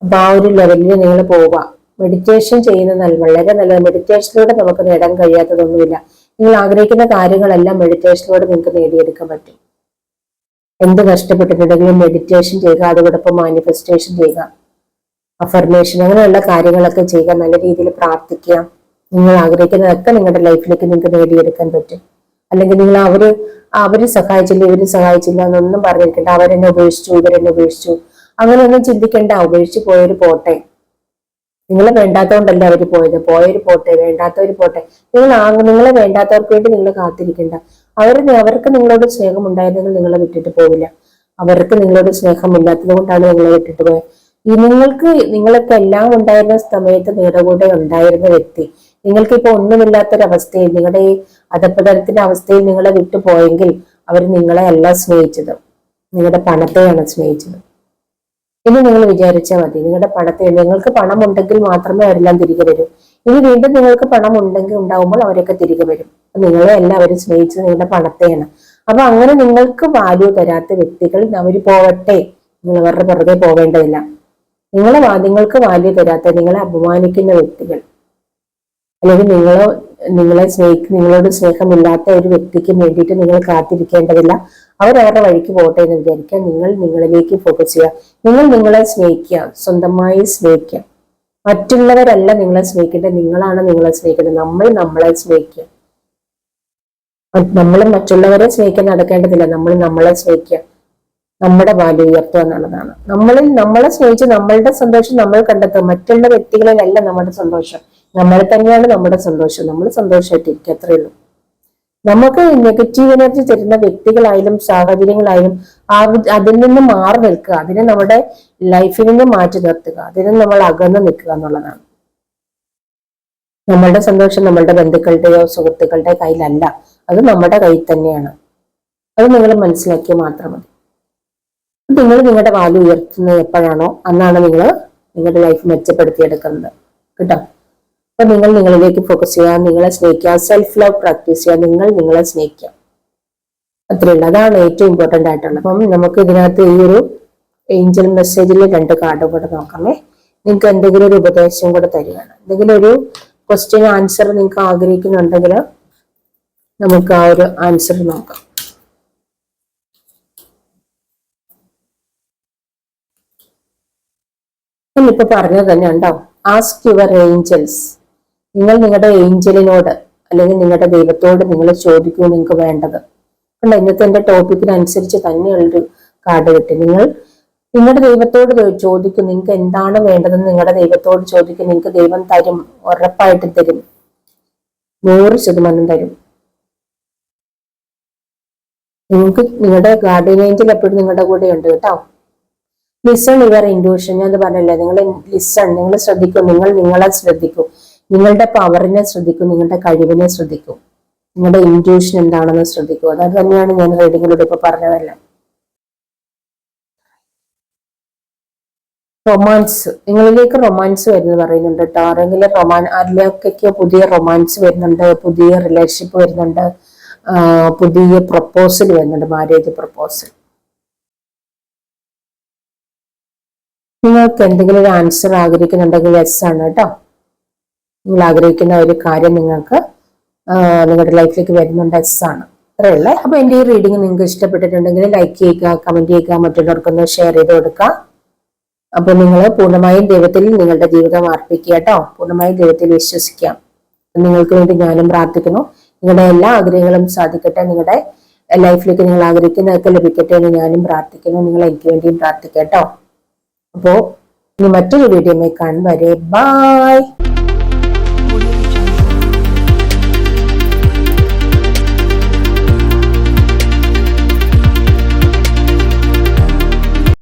അപ്പൊ ആ ഒരു ലെവലിൽ നിങ്ങൾ പോവുക. മെഡിറ്റേഷൻ ചെയ്യുന്നത് വളരെ നല്ലത്. മെഡിറ്റേഷനിലൂടെ നമുക്ക് നേടാൻ കഴിയാത്തതൊന്നുമില്ല. നിങ്ങൾ ആഗ്രഹിക്കുന്ന കാര്യങ്ങളെല്ലാം മെഡിറ്റേഷനിലൂടെ നിങ്ങൾക്ക് നേടിയെടുക്കാൻ പറ്റും. എന്ത് നഷ്ടപ്പെട്ടിട്ടുണ്ടെങ്കിലും മെഡിറ്റേഷൻ ചെയ്യുക, അതോടൊപ്പം മാനിഫെസ്റ്റേഷൻ ചെയ്യുക, അഫർമേഷൻ, അങ്ങനെയുള്ള കാര്യങ്ങളൊക്കെ ചെയ്യുക, നല്ല രീതിയിൽ പ്രാർത്ഥിക്കുക. നിങ്ങൾ ആഗ്രഹിക്കുന്നതൊക്കെ നിങ്ങളുടെ ലൈഫിലേക്ക് നിങ്ങൾക്ക് നേടിയെടുക്കാൻ പറ്റും. അല്ലെങ്കിൽ നിങ്ങൾ അവര് സഹായിച്ചില്ല, ഇവര് സഹായിച്ചില്ല എന്നൊന്നും പറഞ്ഞിരിക്കേണ്ട. അവരെന്നെ ഉപേക്ഷിച്ചു, ഇവരെന്നെ ഉപേക്ഷിച്ചു, അങ്ങനെയൊന്നും ചിന്തിക്കേണ്ട. ഉപേക്ഷിച്ച് പോയൊരു പോട്ടെ. നിങ്ങളെ വേണ്ടാത്തതുകൊണ്ടല്ല അവര് പോയൊരു പോട്ടെ, വേണ്ടാത്തവര് പോട്ടെ. നിങ്ങളെ വേണ്ടാത്തവർക്ക് വേണ്ടി നിങ്ങൾ കാത്തിരിക്കേണ്ട. അവർക്ക് നിങ്ങളോട് സ്നേഹം ഉണ്ടായിരുന്നെങ്കിൽ നിങ്ങളെ വിട്ടിട്ട് പോവില്ല. അവർക്ക് നിങ്ങളോട് സ്നേഹമില്ലാത്തത് കൊണ്ടാണ് നിങ്ങളെ വിട്ടിട്ട് പോയത്. നിങ്ങൾക്ക് എല്ലാം ഉണ്ടായിരുന്ന സമയത്ത് നിങ്ങളുടെ കൂടെ ഉണ്ടായിരുന്ന വ്യക്തി നിങ്ങൾക്ക് ഇപ്പൊ ഒന്നുമില്ലാത്തൊരവസ്ഥയിൽ, നിങ്ങളുടെ ഈ അധപ്പതനത്തിന്റെ അവസ്ഥയിൽ നിങ്ങളെ വിട്ടു പോയെങ്കിൽ അവർ നിങ്ങളെ അല്ല സ്നേഹിച്ചത്, നിങ്ങളുടെ പണത്തെയാണ് സ്നേഹിച്ചത്. ഇനി നിങ്ങൾ വിചാരിച്ചാൽ മതി. നിങ്ങൾക്ക് പണം ഉണ്ടെങ്കിൽ മാത്രമേ അവരെല്ലാം തിരികെ വരൂ. ഇനി വീണ്ടും നിങ്ങൾക്ക് പണം ഉണ്ടാവുമ്പോൾ അവരൊക്കെ തിരികെ വരും. നിങ്ങളെ എല്ലാവരും സ്നേഹിച്ചത് നിങ്ങളുടെ പണത്തെയാണ്. അപ്പൊ അങ്ങനെ നിങ്ങൾക്ക് വാല്യൂ തരാത്ത വ്യക്തികൾ അവർ പോവട്ടെ, നിങ്ങൾ അവരുടെ പുറകെ പോവേണ്ടതില്ല. നിങ്ങൾക്ക് വാല്യൂ തരാത്ത, നിങ്ങളെ അപമാനിക്കുന്ന വ്യക്തികൾ, അല്ലെങ്കിൽ നിങ്ങളോട് സ്നേഹമില്ലാത്ത ഒരു വ്യക്തിക്ക് വേണ്ടിയിട്ട് നിങ്ങൾ കാത്തിരിക്കേണ്ടതില്ല. അവരവരുടെ വഴിക്ക് പോട്ടെ എന്ന് വിചാരിക്കുക. നിങ്ങൾ നിങ്ങളിലേക്ക് ഫോക്കസ് ചെയ്യുക. നിങ്ങൾ നിങ്ങളെ സ്നേഹിക്കുക, സ്വന്തമായി സ്നേഹിക്കുക. മറ്റുള്ളവരല്ല നിങ്ങളെ സ്നേഹിക്കേണ്ടത്, നിങ്ങളാണ് നിങ്ങളെ സ്നേഹിക്കേണ്ടത്. നമ്മൾ നമ്മളെ സ്നേഹിക്കുക. നമ്മൾ മറ്റുള്ളവരെ സ്നേഹിക്കാൻ നടക്കേണ്ടതില്ല, നമ്മൾ നമ്മളെ സ്നേഹിക്കുക. നമ്മുടെ വാല്യൂ ഉയർത്തുക എന്നുള്ളതാണ്. നമ്മളെ സ്നേഹിച്ച് നമ്മളുടെ സന്തോഷം നമ്മൾ കണ്ടെത്തുക. മറ്റുള്ള വ്യക്തികളിലല്ല നമ്മുടെ സന്തോഷം, നമ്മൾ തന്നെയാണ് നമ്മുടെ സന്തോഷം. നമ്മൾ സന്തോഷമായിട്ടിരിക്കുക, അത്രയേ ഉള്ളൂ. നമുക്ക് നെഗറ്റീവ് എനർജി തരുന്ന വ്യക്തികളായാലും സാഹചര്യങ്ങളായാലും അതിൽ നിന്ന് മാറി നിൽക്കുക, അതിനെ നമ്മുടെ ലൈഫിൽ നിന്ന് മാറ്റി നിർത്തുക, അതിന് നമ്മൾ അകന്ന് നിൽക്കുക എന്നുള്ളതാണ്. നമ്മളുടെ സന്തോഷം നമ്മളുടെ ബന്ധുക്കളുടെയോ സുഹൃത്തുക്കളുടെ കയ്യിലല്ല, അത് നമ്മുടെ കയ്യിൽ തന്നെയാണ്. അത് നിങ്ങൾ മനസ്സിലാക്കിയാൽ മാത്രം മതി. നിങ്ങൾ നിങ്ങളുടെ വാല്യൂ ഉയർത്തുന്നത് എപ്പോഴാണോ അന്നാണ് നിങ്ങൾ നിങ്ങളുടെ ലൈഫ് മെച്ചപ്പെടുത്തിയെടുക്കുന്നത് കേട്ടോ. അപ്പൊ നിങ്ങൾ നിങ്ങളിലേക്ക് ഫോക്കസ് ചെയ്യുക, നിങ്ങളെ സ്നേഹിക്കുക, സെൽഫ് ലവ് പ്രാക്ടീസ് ചെയ്യുക, നിങ്ങൾ നിങ്ങളെ സ്നേഹിക്കുക. അത്രയുള്ളൂ, അതാണ് ഏറ്റവും ഇമ്പോർട്ടന്റ് ആയിട്ടുള്ളത്. അപ്പം നമുക്ക് ഇതിനകത്ത് ഈ ഒരു ഏഞ്ചൽ മെസ്സേജിൽ 2 കാർഡ് കൂടെ നോക്കാമേ. നിങ്ങൾക്ക് എന്തെങ്കിലും ഒരു ഉപദേശം കൂടെ തരികയാണ്, എന്തെങ്കിലും ഒരു ക്വസ്റ്റ്യൻ ആൻസർ നിങ്ങൾക്ക് ആഗ്രഹിക്കുന്നുണ്ടെങ്കിൽ നമുക്ക് ആ ഒരു ആൻസർ നോക്കാം. ഇപ്പൊ പറഞ്ഞത് തന്നെ ഉണ്ടാവും. Ask your Angeles. നിങ്ങൾ നിങ്ങളുടെ ഏഞ്ചലിനോട് അല്ലെങ്കിൽ നിങ്ങളുടെ ദൈവത്തോട് നിങ്ങൾ ചോദിക്കൂ നിങ്ങൾക്ക് വേണ്ടത്. കണ്ടോ, ഇന്നത്തെ എന്റെ ടോപ്പിക്കിനനുസരിച്ച് തന്നെയുള്ളൊരു കാർഡ് കിട്ടി. നിങ്ങൾ നിങ്ങളുടെ ദൈവത്തോട് ചോദിക്കും, നിങ്ങൾക്ക് എന്താണ് വേണ്ടതെന്ന് നിങ്ങളുടെ ദൈവത്തോട് ചോദിക്കും. നിങ്ങൾക്ക് ദൈവം തരും, ഉറപ്പായിട്ടും തരും, 100% തരും. നിങ്ങൾക്ക് നിങ്ങളുടെ ഗാർഡിയൻ ഏഞ്ചൽ എപ്പോഴും നിങ്ങളുടെ കൂടെ ഉണ്ട് കേട്ടോ. Listen your intuition. ഞാൻ പറഞ്ഞില്ലേ, നിങ്ങൾ ശ്രദ്ധിക്കും, നിങ്ങൾ നിങ്ങളെ ശ്രദ്ധിക്കും, നിങ്ങളുടെ പവറിനെ ശ്രദ്ധിക്കും, നിങ്ങളുടെ കഴിവിനെ ശ്രദ്ധിക്കും, നിങ്ങളുടെ ഇൻറ്റ്യൂഷൻ എന്താണെന്ന് ശ്രദ്ധിക്കും. അത് തന്നെയാണ് ഞാൻ റീഡിങ്ങിലൂടെ ഇപ്പൊ പറഞ്ഞതെല്ലാം. റൊമാൻസ്, നിങ്ങളിലേക്ക് റൊമാൻസ് വരുന്നത് പറയുന്നുണ്ട് കേട്ടോ. ആരിലേക്കൊക്കെ പുതിയ റൊമാൻസ് വരുന്നുണ്ട്, പുതിയ റിലേഷൻഷിപ്പ് വരുന്നുണ്ട്, പുതിയ പ്രപ്പോസൽ വരുന്നുണ്ട്, മാരേജ് പ്രപ്പോസൽ. നിങ്ങൾക്ക് എന്തെങ്കിലും ഒരു ആൻസർ ആഗ്രഹിക്കുന്നുണ്ടെങ്കിൽ യെസ് ആണ് കേട്ടോ. നിങ്ങൾ ആഗ്രഹിക്കുന്ന ഒരു കാര്യം നിങ്ങൾക്ക് നിങ്ങളുടെ ലൈഫിലേക്ക് വരുന്നുണ്ട്, യെസ് ആണ്. അത്രയല്ലേ. അപ്പൊ എന്റെ ഈ റീഡിംഗ് നിങ്ങൾക്ക് ഇഷ്ടപ്പെട്ടിട്ടുണ്ടെങ്കിൽ ലൈക്ക് ചെയ്യുക, കമന്റ് ചെയ്യുക, മറ്റുള്ളവർക്കൊന്ന് ഷെയർ ചെയ്ത് കൊടുക്കുക. അപ്പൊ നിങ്ങൾ പൂർണ്ണമായും ദൈവത്തിൽ നിങ്ങളുടെ ജീവിതം അർപ്പിക്കുക കേട്ടോ. പൂർണ്ണമായും ദൈവത്തിൽ വിശ്വസിക്കാം. നിങ്ങൾക്ക് വേണ്ടി ഞാനും പ്രാർത്ഥിക്കുന്നു. നിങ്ങളുടെ എല്ലാ ആഗ്രഹങ്ങളും സാധിക്കട്ടെ, നിങ്ങളുടെ ലൈഫിലേക്ക് നിങ്ങൾ ആഗ്രഹിക്കുന്നതൊക്കെ ലഭിക്കട്ടെ എന്ന് ഞാനും പ്രാർത്ഥിക്കുന്നു. നിങ്ങൾ എനിക്ക് വേണ്ടിയും പ്രാർത്ഥിക്കാം കേട്ടോ. അപ്പോ ഇനി മറ്റൊരു വീഡിയോയിൽ കാണും വരെ ബൈ.